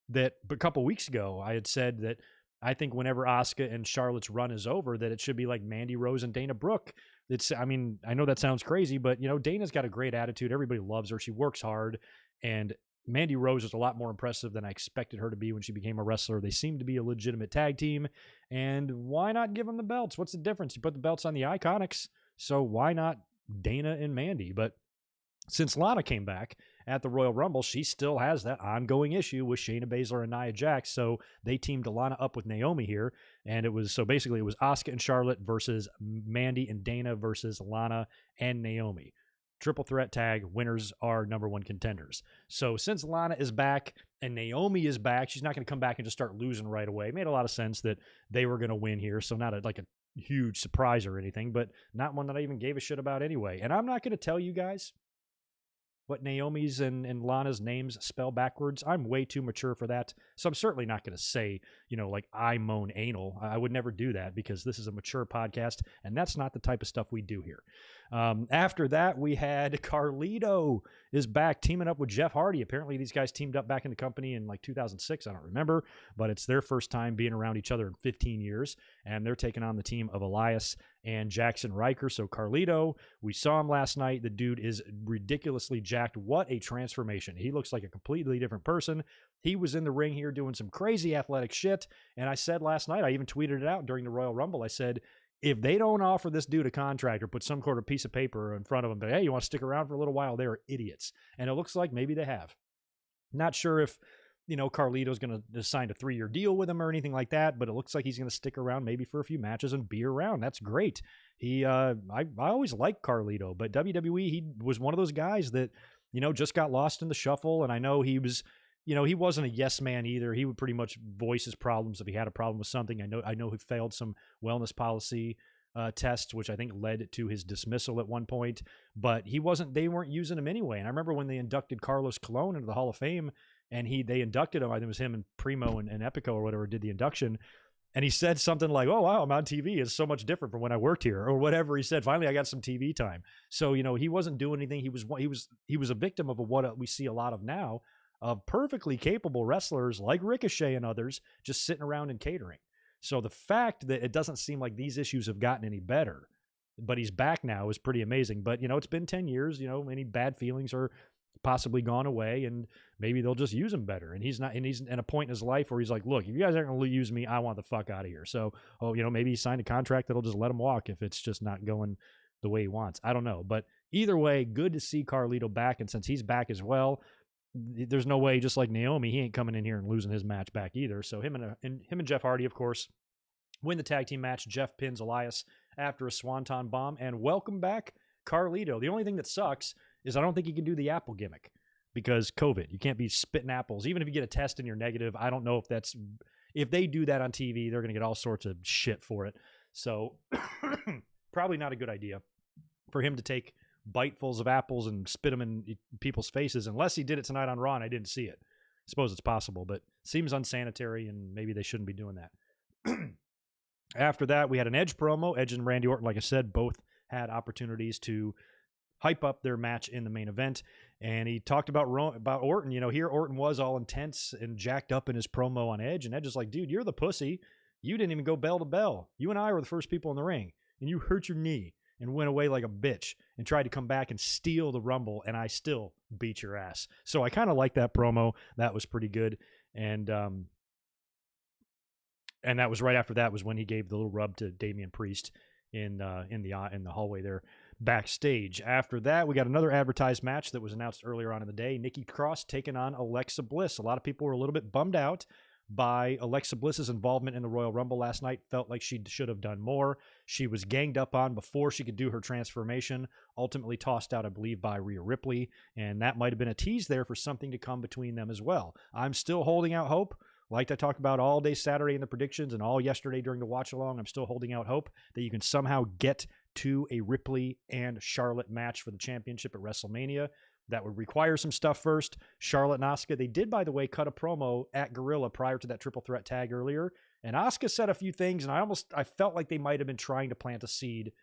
that a couple weeks ago I had said that I think whenever Asuka and Charlotte's run is over, that it should be like Mandy Rose and Dana Brooke. I know that sounds crazy, but Dana's got a great attitude. Everybody loves her. She works hard, and Mandy Rose is a lot more impressive than I expected her to be when she became a wrestler. They seem to be a legitimate tag team, and why not give them the belts? What's the difference? You put the belts on the Iconics, so why not Dana and Mandy? But Since Lana came back at the Royal Rumble, she still has that ongoing issue with Shayna Baszler and Nia Jax. So they teamed Lana up with Naomi here. And it was Asuka and Charlotte versus Mandy and Dana versus Lana and Naomi. Triple threat tag, winners are number one contenders. So since Lana is back and Naomi is back, she's not going to come back and just start losing right away. It made a lot of sense that they were going to win here. So not like a huge surprise or anything, but not one that I even gave a shit about anyway. And I'm not going to tell you guys what Naomi's and Lana's names spell backwards. I'm way too mature for that. So I'm certainly not going to say, like I moan anal. I would never do that because this is a mature podcast and that's not the type of stuff we do here. After that, we had Carlito is back teaming up with Jeff Hardy. Apparently these guys teamed up back in the company in like 2006. I don't remember, but it's their first time being around each other in 15 years. And they're taking on the team of Elias and Jackson Riker. So Carlito, we saw him last night. The dude is ridiculously jacked. What a transformation. He looks like a completely different person. He was in the ring here doing some crazy athletic shit. And I said last night, I even tweeted it out during the Royal Rumble. I said, if they don't offer this dude a contract or put some sort of piece of paper in front of him, but hey, you want to stick around for a little while? They're idiots. And it looks like maybe they have. Not sure if, Carlito's going to sign a 3-year deal with him or anything like that, but it looks like he's going to stick around maybe for a few matches and be around. That's great. I always liked Carlito, but WWE, he was one of those guys that, just got lost in the shuffle. And I know he was, he wasn't a yes man either. He would pretty much voice his problems if he had a problem with something. I know he failed some wellness policy tests, which I think led to his dismissal at one point, but they weren't using him anyway. And I remember when they inducted Carlos Colon into the Hall of Fame, and they inducted him. I think it was him and Primo and Epico or whatever did the induction. And he said something like, "Oh, wow, I'm on TV. It's so much different from when I worked here," or whatever he said. Finally, I got some TV time. So, he wasn't doing anything. He was a victim of what we see a lot of now, of perfectly capable wrestlers like Ricochet and others just sitting around and catering. So the fact that it doesn't seem like these issues have gotten any better, but he's back now is pretty amazing. But, it's been 10 years, any bad feelings are possibly gone away, and maybe they'll just use him better. And he's in a point in his life where he's like, look, if you guys aren't going to use me, I want the fuck out of here. So, maybe he signed a contract that'll just let him walk if it's just not going the way he wants. I don't know. But either way, good to see Carlito back. And since he's back as well, there's no way, just like Naomi, he ain't coming in here and losing his match back either. So him and Jeff Hardy, of course, win the tag team match. Jeff pins Elias after a swanton bomb, and welcome back Carlito. The only thing that sucks is I don't think he can do the apple gimmick because COVID. You can't be spitting apples. Even if you get a test and you're negative, I don't know if they do that on TV, they're going to get all sorts of shit for it. So probably not a good idea for him to take bitefuls of apples and spit them in people's faces, unless he did it tonight on Raw and I didn't see it. I suppose it's possible, but seems unsanitary and maybe they shouldn't be doing that. After that, we had an Edge promo. Edge and Randy Orton, like I said, both had opportunities to hype up their match in the main event. And he talked about Orton. Here Orton was all intense and jacked up in his promo on Edge. And Edge is like, dude, you're the pussy. You didn't even go bell to bell. You and I were the first people in the ring. And you hurt your knee and went away like a bitch and tried to come back and steal the Rumble. And I still beat your ass. So I kind of like that promo. That was pretty good. And that was right after that was when he gave the little rub to Damian Priest in the hallway there backstage. After that, we got another advertised match that was announced earlier on in the day. Nikki Cross taking on Alexa Bliss. A lot of people were a little bit bummed out by Alexa Bliss's involvement in the Royal Rumble last night. Felt like she should have done more. She was ganged up on before she could do her transformation. Ultimately tossed out, I believe, by Rhea Ripley. And that might have been a tease there for something to come between them as well. I'm still holding out hope. Like I talked about all day Saturday in the predictions and all yesterday during the watch along, I'm still holding out hope that you can somehow get to a Ripley and Charlotte match for the championship at WrestleMania. That would require some stuff first. Charlotte and Asuka, they did, by the way, cut a promo at Gorilla prior to that triple threat tag earlier. And Asuka said a few things, and I felt like they might have been trying to plant a seed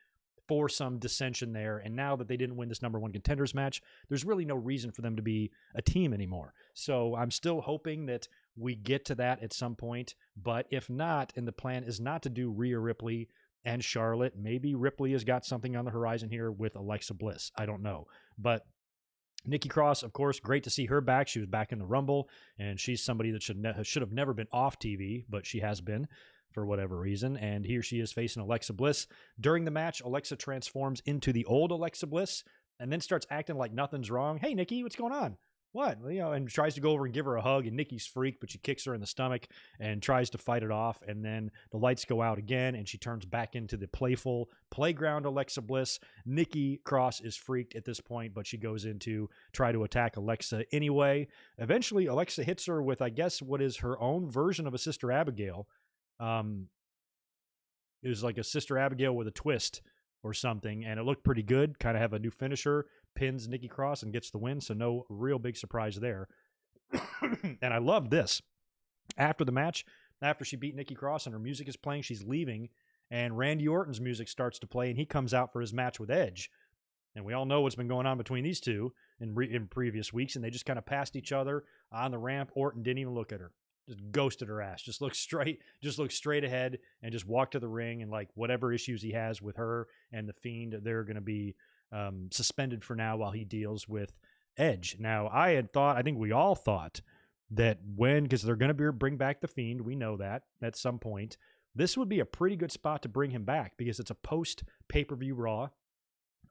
for some dissension there. And now that they didn't win this number one contenders match, there's really no reason for them to be a team anymore. So I'm still hoping that we get to that at some point. But if not, and the plan is not to do Rhea Ripley and Charlotte, maybe Ripley has got something on the horizon here with Alexa Bliss. I don't know. But Nikki Cross, of course, great to see her back. She was back in the Rumble, and she's somebody that should have never been off TV, but she has been for whatever reason. And here she is facing Alexa Bliss. During the match, Alexa transforms into the old Alexa Bliss, and then starts acting like nothing's wrong. Hey, Nikki, what's going on? What? And tries to go over and give her a hug, and Nikki's freaked, but she kicks her in the stomach and tries to fight it off. And then the lights go out again, and she turns back into the playful playground Alexa Bliss. Nikki Cross is freaked at this point, but she goes in to try to attack Alexa anyway. Eventually, Alexa hits her with, I guess, what is her own version of a Sister Abigail. It was like a Sister Abigail with a twist or something, and it looked pretty good. Kind of have a new finisher, pins Nikki Cross and gets the win, so no real big surprise there. And I love this. After the match, after she beat Nikki Cross and her music is playing, she's leaving, and Randy Orton's music starts to play, and he comes out for his match with Edge. And we all know what's been going on between these two in previous weeks, and they just kind of passed each other on the ramp. Orton didn't even look at her. Just ghosted her ass. Just looked straight ahead and just walked to the ring, and like whatever issues he has with her and the Fiend, they're going to be suspended for now while he deals with Edge. Now, I think we all thought that because they're going to bring back the Fiend, we know that at some point, this would be a pretty good spot to bring him back because it's a post pay-per-view Raw.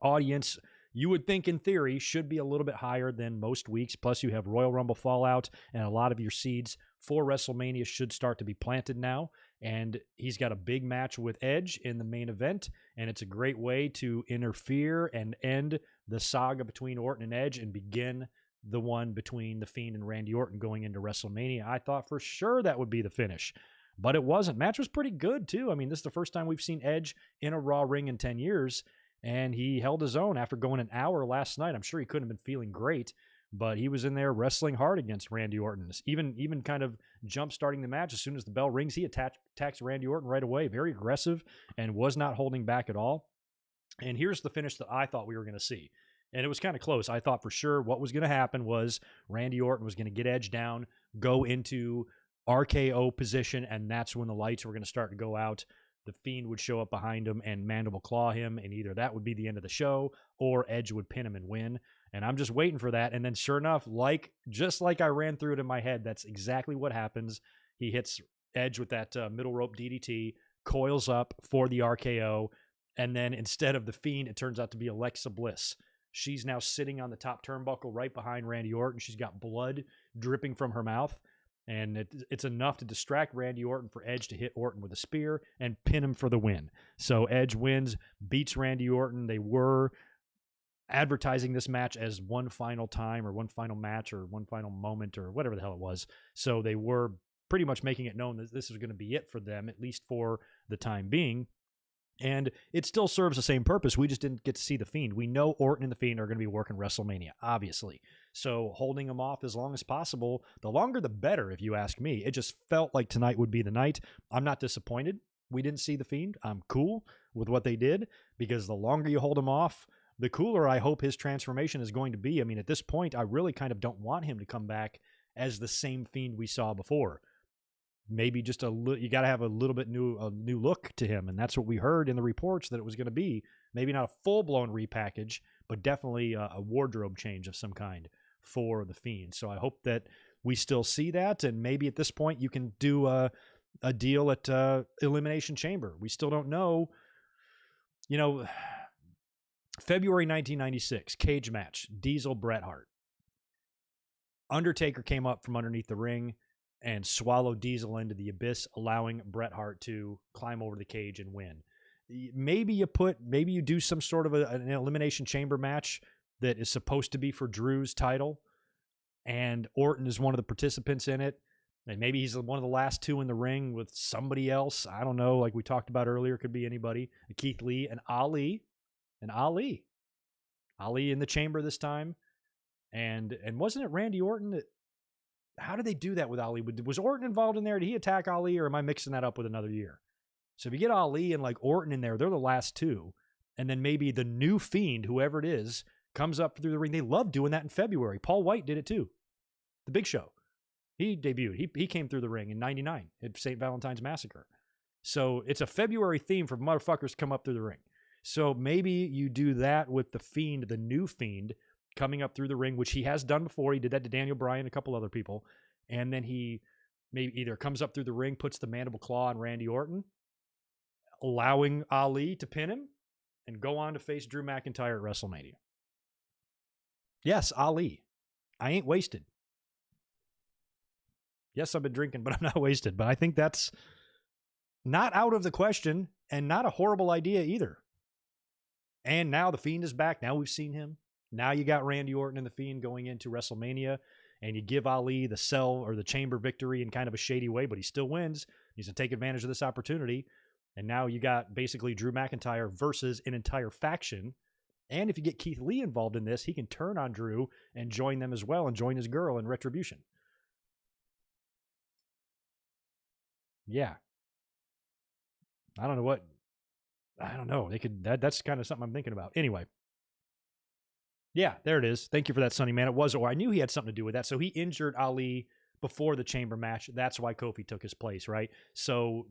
Audience, you would think in theory, should be a little bit higher than most weeks. Plus, you have Royal Rumble fallout, and a lot of your seeds for WrestleMania should start to be planted now. And he's got a big match with Edge in the main event, and it's a great way to interfere and end the saga between Orton and Edge and begin the one between The Fiend and Randy Orton going into WrestleMania. I thought for sure that would be the finish, but it wasn't. Match was pretty good, too. I mean, this is the first time we've seen Edge in a Raw ring in 10 years, and he held his own after going an hour last night. I'm sure he couldn't have been feeling great, but he was in there wrestling hard against Randy Orton. Even kind of jump-starting the match as soon as the bell rings, he attacks Randy Orton right away. Very aggressive and was not holding back at all. And here's the finish that I thought we were going to see. And it was kind of close. I thought for sure what was going to happen was Randy Orton was going to get Edge down, go into RKO position, and that's when the lights were going to start to go out. The Fiend would show up behind him and mandible claw him, and either that would be the end of the show or Edge would pin him and win. And I'm just waiting for that. And then sure enough, just like I ran through it in my head, that's exactly what happens. He hits Edge with that middle rope DDT, coils up for the RKO, and then instead of the Fiend, it turns out to be Alexa Bliss. She's now sitting on the top turnbuckle right behind Randy Orton. She's got blood dripping from her mouth. And it's enough to distract Randy Orton for Edge to hit Orton with a spear and pin him for the win. So Edge wins, beats Randy Orton. They were advertising this match as one final time or one final match or one final moment or whatever the hell it was. So they were pretty much making it known that this was going to be it for them, at least for the time being. And it still serves the same purpose. We just didn't get to see the Fiend. We know Orton and the Fiend are going to be working WrestleMania, obviously. So holding them off as long as possible, the longer the better, if you ask me. It just felt like tonight would be the night. I'm not disappointed we didn't see the Fiend. I'm cool with what they did because the longer you hold him off, the cooler I hope his transformation is going to be. I mean, at this point, I really kind of don't want him to come back as the same Fiend we saw before. Maybe just you got to have a little bit new look to him, and that's what we heard in the reports that it was going to be. Maybe not a full-blown repackage, but definitely a wardrobe change of some kind for the Fiend. So I hope that we still see that, and maybe at this point you can do a deal at Elimination Chamber. We still don't know. February 1996, cage match, Diesel Bret Hart. Undertaker came up from underneath the ring and swallowed Diesel into the abyss, allowing Bret Hart to climb over the cage and win. Maybe you do some sort of an Elimination Chamber match that is supposed to be for Drew's title, and Orton is one of the participants in it, and maybe he's one of the last two in the ring with somebody else. I don't know, like we talked about earlier, could be anybody. Keith Lee and Ali. Ali in the chamber this time. And wasn't it Randy Orton that... How did they do that with Ali? Was Orton involved in there? Did he attack Ali, or am I mixing that up with another year? So if you get Ali and like Orton in there, they're the last two. And then maybe the new Fiend, whoever it is, comes up through the ring. They love doing that in February. Paul White did it too. The Big Show. He debuted. He came through the ring in 99 at St. Valentine's Massacre. So it's a February theme for motherfuckers to come up through the ring. So maybe you do that with the Fiend, the new Fiend, coming up through the ring, which he has done before. He did that to Daniel Bryan and a couple other people. And then he maybe either comes up through the ring, puts the mandible claw on Randy Orton, allowing Ali to pin him, and go on to face Drew McIntyre at WrestleMania. Yes, Ali. I ain't wasted. Yes, I've been drinking, but I'm not wasted. But I think that's not out of the question and not a horrible idea either. And now the Fiend is back. Now we've seen him. Now you got Randy Orton and the Fiend going into WrestleMania, and you give Ali the cell or the chamber victory in kind of a shady way, but he still wins. He's going to take advantage of this opportunity. And now you got basically Drew McIntyre versus an entire faction. And if you get Keith Lee involved in this, he can turn on Drew and join them as well and join his girl in Retribution. Yeah. I don't know. They could that's kind of something I'm thinking about. Anyway. Yeah, there it is. Thank you for that, Sonny Man. It was, or I knew he had something to do with that. So he injured Ali before the chamber match. That's why Kofi took his place, right? So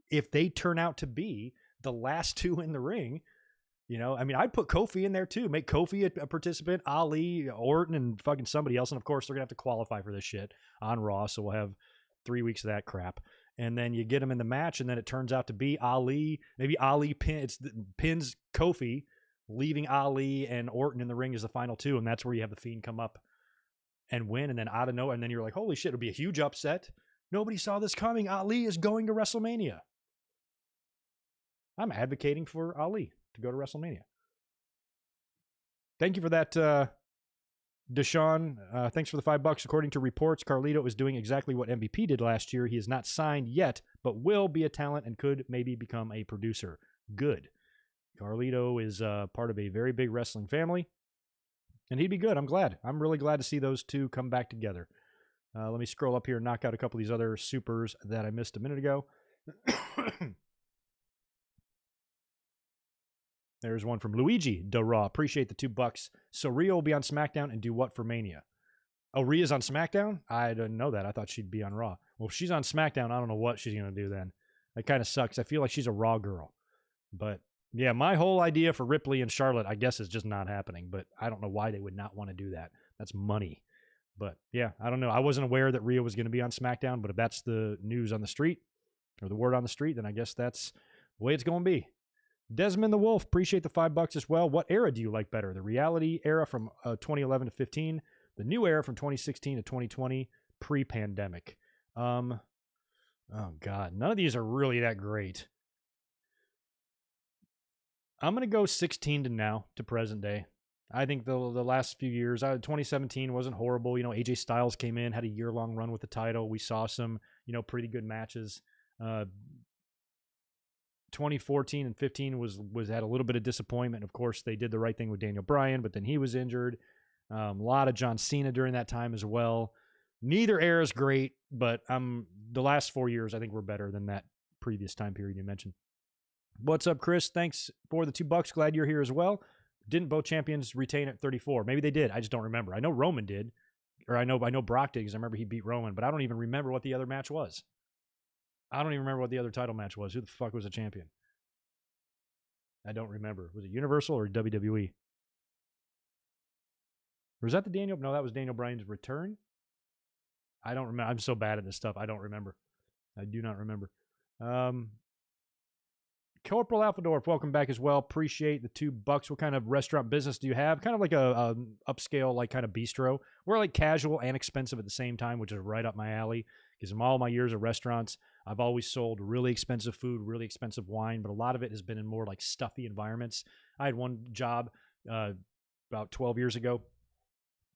if they turn out to be the last two in the ring, I mean, I'd put Kofi in there too. Make Kofi a participant, Ali, Orton, and fucking somebody else. And of course, they're going to have to qualify for this shit on Raw. So we'll have 3 weeks of that crap. And then you get him in the match, and then it turns out to be Ali. Maybe Ali pins Kofi, leaving Ali and Orton in the ring as the final two. And that's where you have the Fiend come up and win. And then out of nowhere, and then you're like, holy shit, it'll be a huge upset. Nobody saw this coming. Ali is going to WrestleMania. I'm advocating for Ali to go to WrestleMania. Thank you for that, Deshaun. Thanks for the $5. According to reports, Carlito is doing exactly what MVP did last year. He is not signed yet, but will be a talent and could maybe become a producer. Good. Carlito is part of a very big wrestling family, and he'd be good. I'm glad. I'm really glad to see those two come back together. Let me scroll up here and knock out a couple of these other supers that I missed a minute ago. There's one from Luigi DeRaw. Appreciate the $2. So Rhea will be on SmackDown and do what for Mania? Oh, Rhea's on SmackDown? I didn't know that. I thought she'd be on Raw. Well, if she's on SmackDown, I don't know what she's going to do then. That kind of sucks. I feel like she's a Raw girl. But yeah, my whole idea for Ripley and Charlotte, I guess, is just not happening. But I don't know why they would not want to do that. That's money. But yeah, I don't know. I wasn't aware that Rhea was going to be on SmackDown. But if that's the news on the street or the word on the street, then I guess that's the way it's going to be. Desmond the Wolf, appreciate the $5 as well. What era do you like better? The reality era from 2011 to 15, the new era from 2016 to 2020, pre-pandemic. Oh God, none of these are really that great. I'm gonna go 16 to now to present day. I think the last few years, 2017 wasn't horrible. AJ Styles came in, had a year-long run with the title. We saw some, pretty good matches. 2014 and 15 was had a little bit of disappointment. Of course, they did the right thing with Daniel Bryan, but then he was injured. A lot of John Cena during that time as well. Neither era is great, but the last 4 years I think were better than that previous time period you mentioned. What's up, Chris? Thanks for the $2. Glad you're here as well. Didn't both champions retain at 34? Maybe they did. I just don't remember. I know Roman did, or I know Brock did because I remember he beat Roman, but I don't even remember what the other match was. I don't even remember what the other title match was. Who the fuck was the champion? I don't remember. Was it Universal or WWE? Or was that the Daniel? No, that was Daniel Bryan's return. I don't remember. I'm so bad at this stuff. I don't remember. I do not remember. Corporal Alphadorf, welcome back as well. Appreciate the $2. What kind of restaurant business do you have? Kind of like a upscale, like kind of bistro. We're like casual and expensive at the same time, which is right up my alley. Because in all my years of restaurants, I've always sold really expensive food, really expensive wine, but a lot of it has been in more like stuffy environments. I had one job about 12 years ago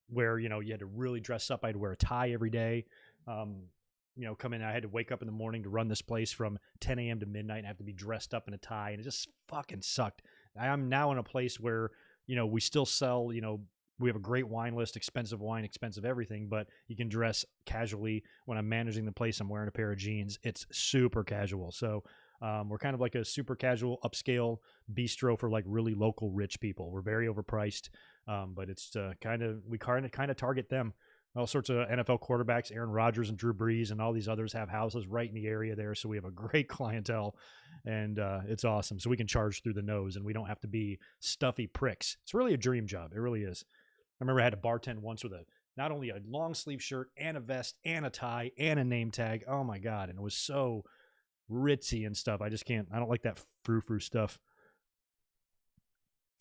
where, you had to really dress up. I had to wear a tie every day. Come in, I had to wake up in the morning to run this place from 10 a.m. to midnight and have to be dressed up in a tie, and it just fucking sucked. I am now in a place where, we still sell, we have a great wine list, expensive wine, expensive everything, but you can dress casually. When I'm managing the place, I'm wearing a pair of jeans. It's super casual. So we're kind of like a super casual upscale bistro for like really local rich people. We're very overpriced, but it's we kind of target them. All sorts of NFL quarterbacks, Aaron Rodgers and Drew Brees and all these others have houses right in the area there. So we have a great clientele, and it's awesome. So we can charge through the nose and we don't have to be stuffy pricks. It's really a dream job. It really is. I remember I had a bartend once with not only a long sleeve shirt and a vest and a tie and a name tag. Oh my God. And it was so ritzy and stuff. I don't like that frou-frou stuff.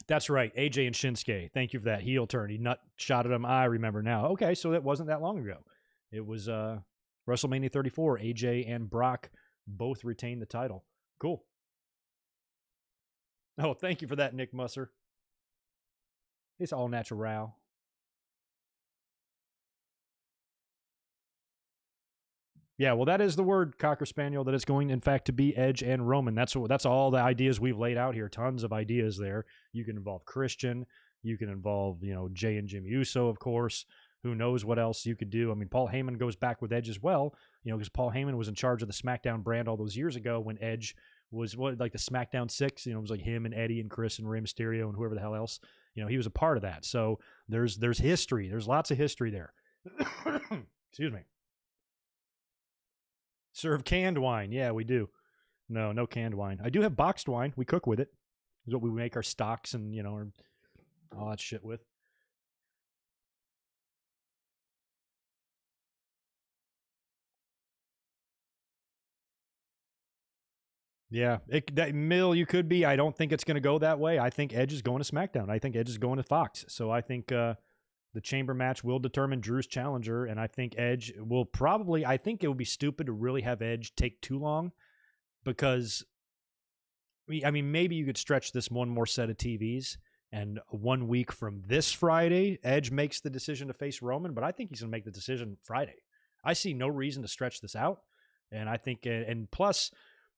That's right. AJ and Shinsuke. Thank you for that heel turn. He nut shot at him. I remember now. Okay, so that wasn't that long ago. It was WrestleMania 34. AJ and Brock both retained the title. Cool. Oh, thank you for that, Nick Musser. It's all natural. Yeah, well, that is the word, Cocker Spaniel, that is going, in fact, to be Edge and Roman. That's all the ideas we've laid out here. Tons of ideas there. You can involve Christian. You can involve, Jay and Jimmy Uso, of course. Who knows what else you could do? I mean, Paul Heyman goes back with Edge as well, because Paul Heyman was in charge of the SmackDown brand all those years ago when Edge was like the SmackDown 6. It was like him and Eddie and Chris and Rey Mysterio and whoever the hell else. He was a part of that. So there's history. There's lots of history there. Excuse me. Serve canned wine. Yeah, we do. No canned wine. I do have boxed wine. We cook with it. Is what we make our stocks and, all that shit with. Yeah, that mill you could be. I don't think it's going to go that way. I think Edge is going to SmackDown. I think Edge is going to Fox. So I think the Chamber match will determine Drew's challenger, and I think Edge will probably. I think it would be stupid to really have Edge take too long, because I mean, maybe you could stretch this one more set of TVs, and 1 week from this Friday, Edge makes the decision to face Roman. But I think he's going to make the decision Friday. I see no reason to stretch this out, and I think, and plus.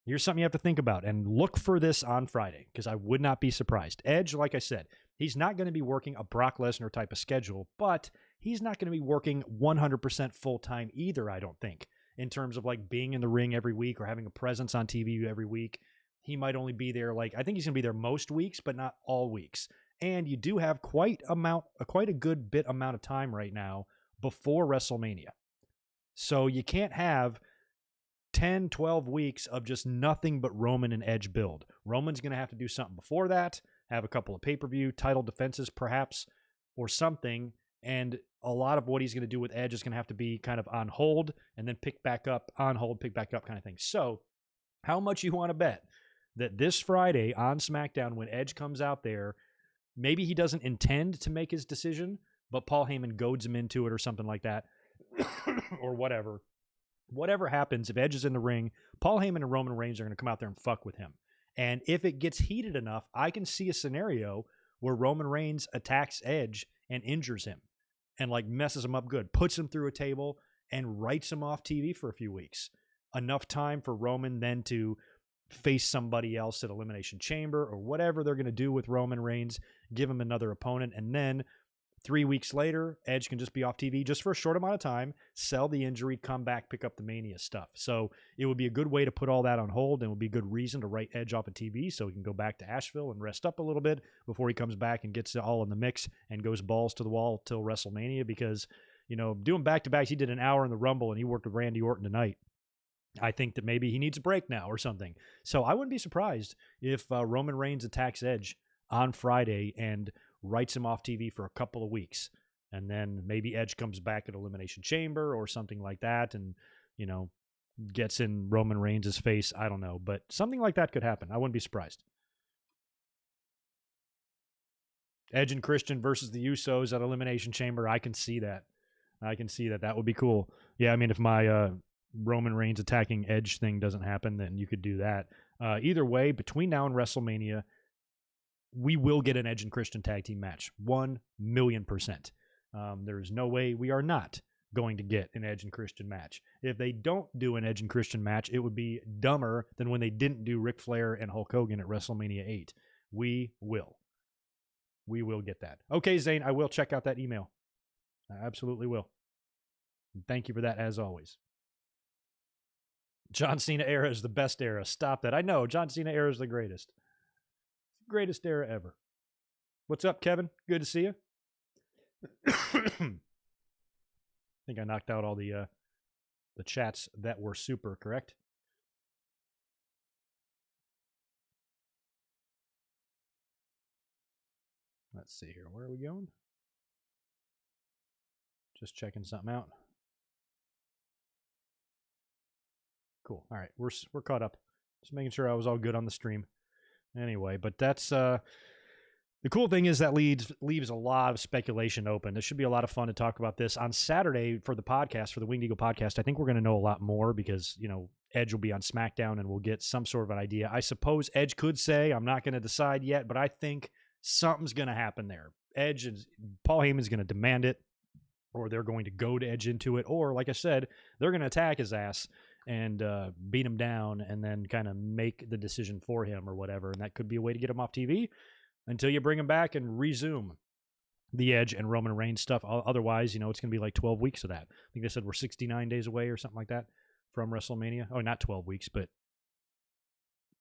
Here's something you have to think about, and look for this on Friday, because I would not be surprised. Edge, like I said, he's not going to be working a Brock Lesnar type of schedule, but he's not going to be working 100% full-time either, I don't think, in terms of like being in the ring every week or having a presence on TV every week. He might only be there, I think he's going to be there most weeks, but not all weeks. And you do have quite a good bit amount of time right now before WrestleMania. So you can't have 10, 12 weeks of just nothing but Roman and Edge build. Roman's going to have to do something before that, have a couple of pay-per-view title defenses perhaps, or something, and a lot of what he's going to do with Edge is going to have to be kind of on hold and then pick back up, on hold, pick back up kind of thing. So how much you want to bet that this Friday on SmackDown when Edge comes out there, maybe he doesn't intend to make his decision, but Paul Heyman goads him into it or something like that, or whatever. Whatever happens, if Edge is in the ring, Paul Heyman and Roman Reigns are going to come out there and fuck with him. And if it gets heated enough, I can see a scenario where Roman Reigns attacks Edge and injures him and messes him up good, puts him through a table and writes him off TV for a few weeks. Enough time for Roman then to face somebody else at Elimination Chamber or whatever they're going to do with Roman Reigns, give him another opponent, and then 3 weeks later, Edge can just be off TV just for a short amount of time, sell the injury, come back, pick up the Mania stuff. So it would be a good way to put all that on hold, and it would be a good reason to write Edge off of TV so he can go back to Asheville and rest up a little bit before he comes back and gets it all in the mix and goes balls to the wall till WrestleMania, because, doing back-to-backs, he did an hour in the Rumble and he worked with Randy Orton tonight. I think that maybe he needs a break now or something. So I wouldn't be surprised if Roman Reigns attacks Edge on Friday and writes him off TV for a couple of weeks. And then maybe Edge comes back at Elimination Chamber or something like that and, gets in Roman Reigns' face. I don't know. But something like that could happen. I wouldn't be surprised. Edge and Christian versus the Usos at Elimination Chamber. I can see that. That would be cool. Yeah, I mean, if my Roman Reigns attacking Edge thing doesn't happen, then you could do that. Either way, between now and WrestleMania, we will get an Edge and Christian tag team match. 1,000,000%. There's no way we are not going to get an Edge and Christian match. If they don't do an Edge and Christian match, it would be dumber than when they didn't do Ric Flair and Hulk Hogan at WrestleMania 8. We will get that. Okay, Zane, I will check out that email. I absolutely will. Thank you for that, as always. John Cena era is the best era. Stop that. I know. John Cena era is the greatest. Greatest era ever. What's up, Kevin? Good to see you. I think I knocked out all the chats that were super, correct? Let's see here. Where are we going? Just checking something out. Cool. All right. We're caught up. Just making sure I was all good on the stream. Anyway, but that's The cool thing is that leaves a lot of speculation open. This should be a lot of fun to talk about this on Saturday for the podcast, for the Winged Eagle podcast. I think we're going to know a lot more because, Edge will be on SmackDown and we'll get some sort of an idea. I suppose Edge could say, I'm not going to decide yet, but I think something's going to happen there. Edge and Paul Heyman's going to demand it, or they're going to goad Edge into it, or like I said, they're going to attack his ass and beat him down and then kind of make the decision for him or whatever. And that could be a way to get him off TV until you bring him back and resume the Edge and Roman Reigns stuff. Otherwise, it's going to be like 12 weeks of that. I think they said we're 69 days away or something like that from WrestleMania. Oh, not 12 weeks, but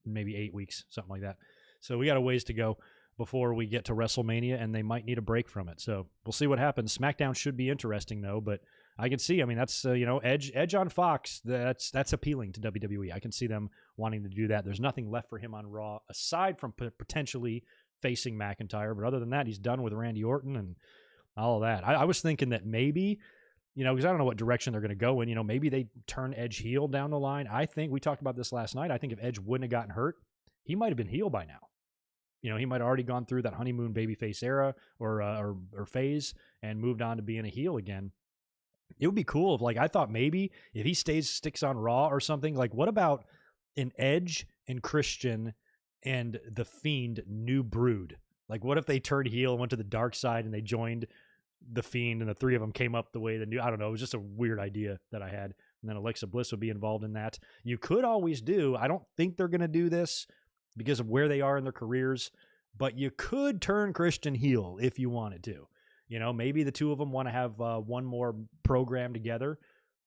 maybe 8 weeks, something like that. So we got a ways to go before we get to WrestleMania, and they might need a break from it. So we'll see what happens. SmackDown should be interesting, though, but I can see, that's, Edge on Fox, that's appealing to WWE. I can see them wanting to do that. There's nothing left for him on Raw, aside from potentially facing McIntyre, but other than that, he's done with Randy Orton and all of that. I was thinking that maybe, because I don't know what direction they're going to go in, maybe they turn Edge heel down the line. I think, we talked about this last night, I think if Edge wouldn't have gotten hurt, he might have been heel by now. He might have already gone through that honeymoon babyface era or phase and moved on to being a heel again. It would be cool if, I thought maybe if he sticks on Raw or something, what about an Edge and Christian and the Fiend new brood? What if they turned heel and went to the dark side and they joined the Fiend and the three of them came up the way I don't know. It was just a weird idea that I had. And then Alexa Bliss would be involved in that. You could always do, I don't think they're going to do this because of where they are in their careers, but you could turn Christian heel if you wanted to. Maybe the two of them want to have one more program together.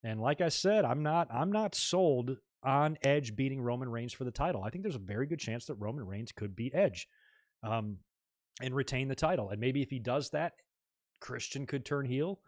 And like I said, I'm not sold on Edge beating Roman Reigns for the title. I think there's a very good chance that Roman Reigns could beat Edge and retain the title. And maybe if he does that, Christian could turn heel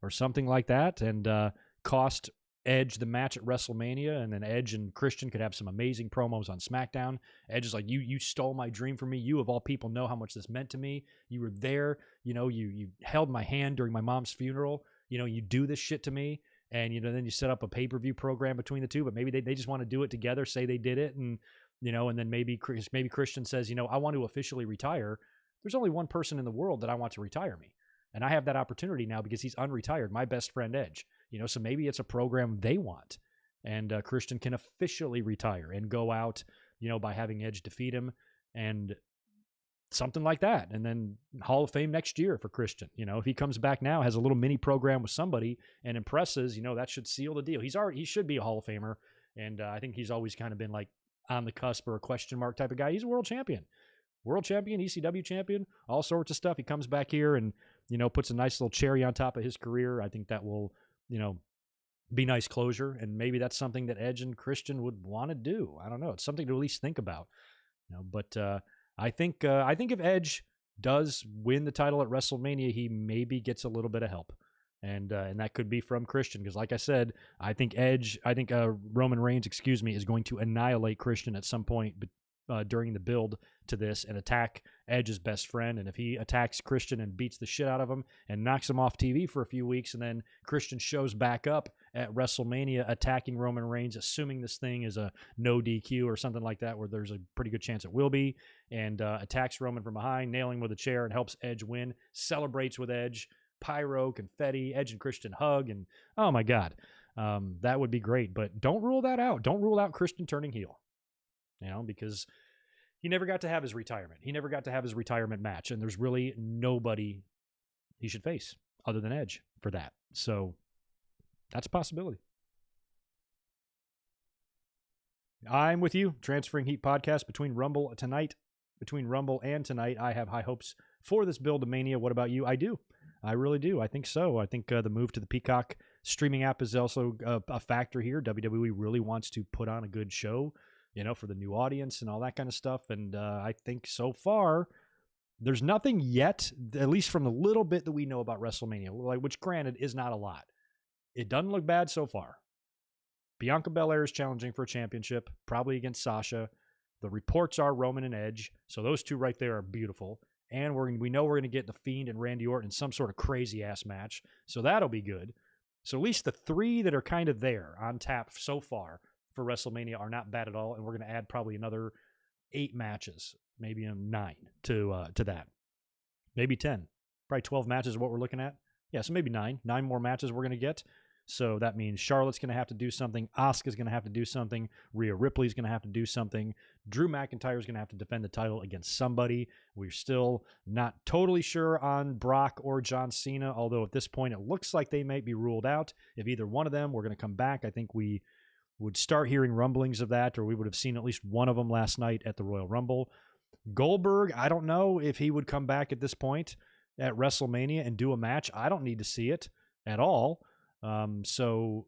or something like that and cost Edge the match at WrestleMania, and then Edge and Christian could have some amazing promos on SmackDown. Edge is like, you stole my dream from me. You of all people know how much this meant to me. You were there. You held my hand during my mom's funeral. You do this shit to me. And, then you set up a pay-per-view program between the two, but maybe they just want to do it together, say they did it. And, and then maybe Christian says, I want to officially retire. There's only one person in the world that I want to retire me. And I have that opportunity now because he's unretired, my best friend Edge. So maybe it's a program they want. And Christian can officially retire and go out, by having Edge defeat him and something like that. And then Hall of Fame next year for Christian. If he comes back now, has a little mini program with somebody and impresses, that should seal the deal. He should be a Hall of Famer. And I think he's always kind of been on the cusp or a question mark type of guy. He's a world champion, ECW champion, all sorts of stuff. He comes back here and, puts a nice little cherry on top of his career. I think that will, be nice closure. And maybe that's something that Edge and Christian would want to do. I don't know. It's something to at least think about, but I think if Edge does win the title at WrestleMania, he maybe gets a little bit of help. And that could be from Christian. Because like I said, I think Roman Reigns, is going to annihilate Christian at some point during the build to this and attack Edge's best friend. And if he attacks Christian and beats the shit out of him and knocks him off TV for a few weeks, and then Christian shows back up at WrestleMania attacking Roman Reigns, assuming this thing is a no DQ or something like that, where there's a pretty good chance it will be, and attacks Roman from behind, nailing him with a chair and helps Edge win, celebrates with Edge, pyro, confetti, Edge and Christian hug, and oh my God, that would be great. But don't rule that out. Don't rule out Christian turning heel, because he never got to have his retirement. He never got to have his retirement match, and there's really nobody he should face other than Edge for that. So that's a possibility. I'm with you. Transferring Heat podcast between Rumble and tonight. I have high hopes for this build to Mania. What about you? I do. I really do. I think so. I think the move to the Peacock streaming app is also a factor here. WWE really wants to put on a good show, for the new audience and all that kind of stuff. And I think so far, there's nothing yet, at least from the little bit that we know about WrestleMania, which granted is not a lot. It doesn't look bad so far. Bianca Belair is challenging for a championship, probably against Sasha. The reports are Roman and Edge, so those two right there are beautiful. And we know we're going to get The Fiend and Randy Orton in some sort of crazy-ass match, so that'll be good. So at least the three that are kind of there on tap so far for WrestleMania are not bad at all, and we're going to add probably another 8 matches, maybe 9 to that. maybe 10. Probably 12 matches is what we're looking at. Yeah, so maybe 9. 9 more matches we're going to get. So that means Charlotte's going to have to do something. Asuka's going to have to do something. Rhea Ripley's going to have to do something. Drew McIntyre's going to have to defend the title against somebody. We're still not totally sure on Brock or John Cena, although at this point it looks like they might be ruled out. If either one of them were going to come back, I think we would start hearing rumblings of that, or we would have seen at least one of them last night at the Royal Rumble. Goldberg, I don't know if he would come back at this point at WrestleMania and do a match. I don't need to see it at all. So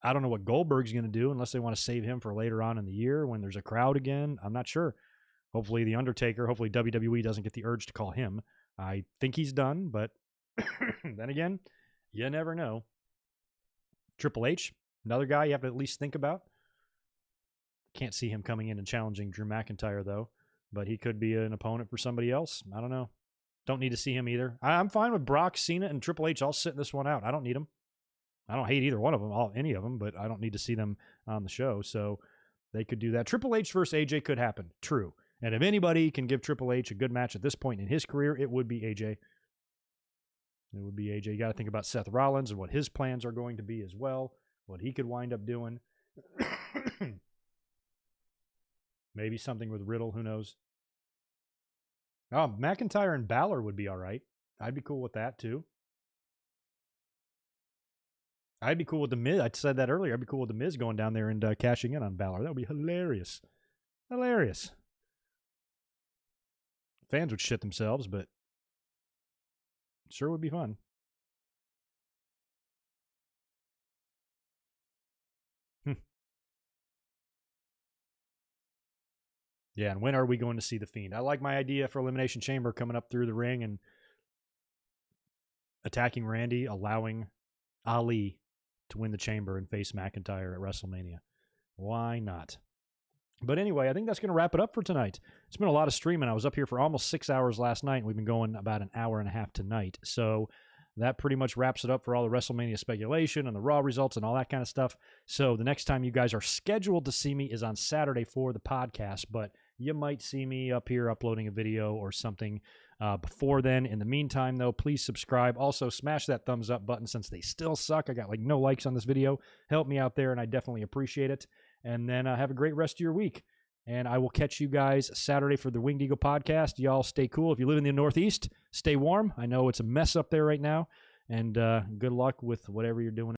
I don't know what Goldberg's going to do unless they want to save him for later on in the year when there's a crowd again. I'm not sure. Hopefully The Undertaker, hopefully WWE doesn't get the urge to call him. I think he's done, but then again, you never know. Triple H, another guy you have to at least think about. Can't see him coming in and challenging Drew McIntyre, though, but he could be an opponent for somebody else. I don't know. Don't need to see him either. I'm fine with Brock, Cena, and Triple H all sitting this one out. I don't need them. I don't hate either one of them, any of them, but I don't need to see them on the show. So they could do that. Triple H versus AJ could happen. True. And if anybody can give Triple H a good match at this point in his career, it would be AJ. It would be AJ. You got to think about Seth Rollins and what his plans are going to be as well, what he could wind up doing. Maybe something with Riddle. Who knows? Oh, McIntyre and Balor would be all right. I'd be cool with that, too. I'd be cool with The Miz. I said that earlier. I'd be cool with The Miz going down there and cashing in on Balor. That would be hilarious. Hilarious. Fans would shit themselves, but sure would be fun. Yeah, and when are we going to see The Fiend? I like my idea for Elimination Chamber coming up through the ring and attacking Randy, allowing Ali to win the Chamber and face McIntyre at WrestleMania. Why not? But anyway, I think that's going to wrap it up for tonight. It's been a lot of streaming. I was up here for almost 6 hours last night, and we've been going about an hour and a half tonight. So that pretty much wraps it up for all the WrestleMania speculation and the Raw results and all that kind of stuff. So the next time you guys are scheduled to see me is on Saturday for the podcast, but you might see me up here uploading a video or something before then. In the meantime, though, please subscribe. Also, smash that thumbs up button since they still suck. I got like no likes on this video. Help me out there, and I definitely appreciate it. And then have a great rest of your week. And I will catch you guys Saturday for the Winged Eagle podcast. Y'all stay cool. If you live in the Northeast, stay warm. I know it's a mess up there right now. And good luck with whatever you're doing.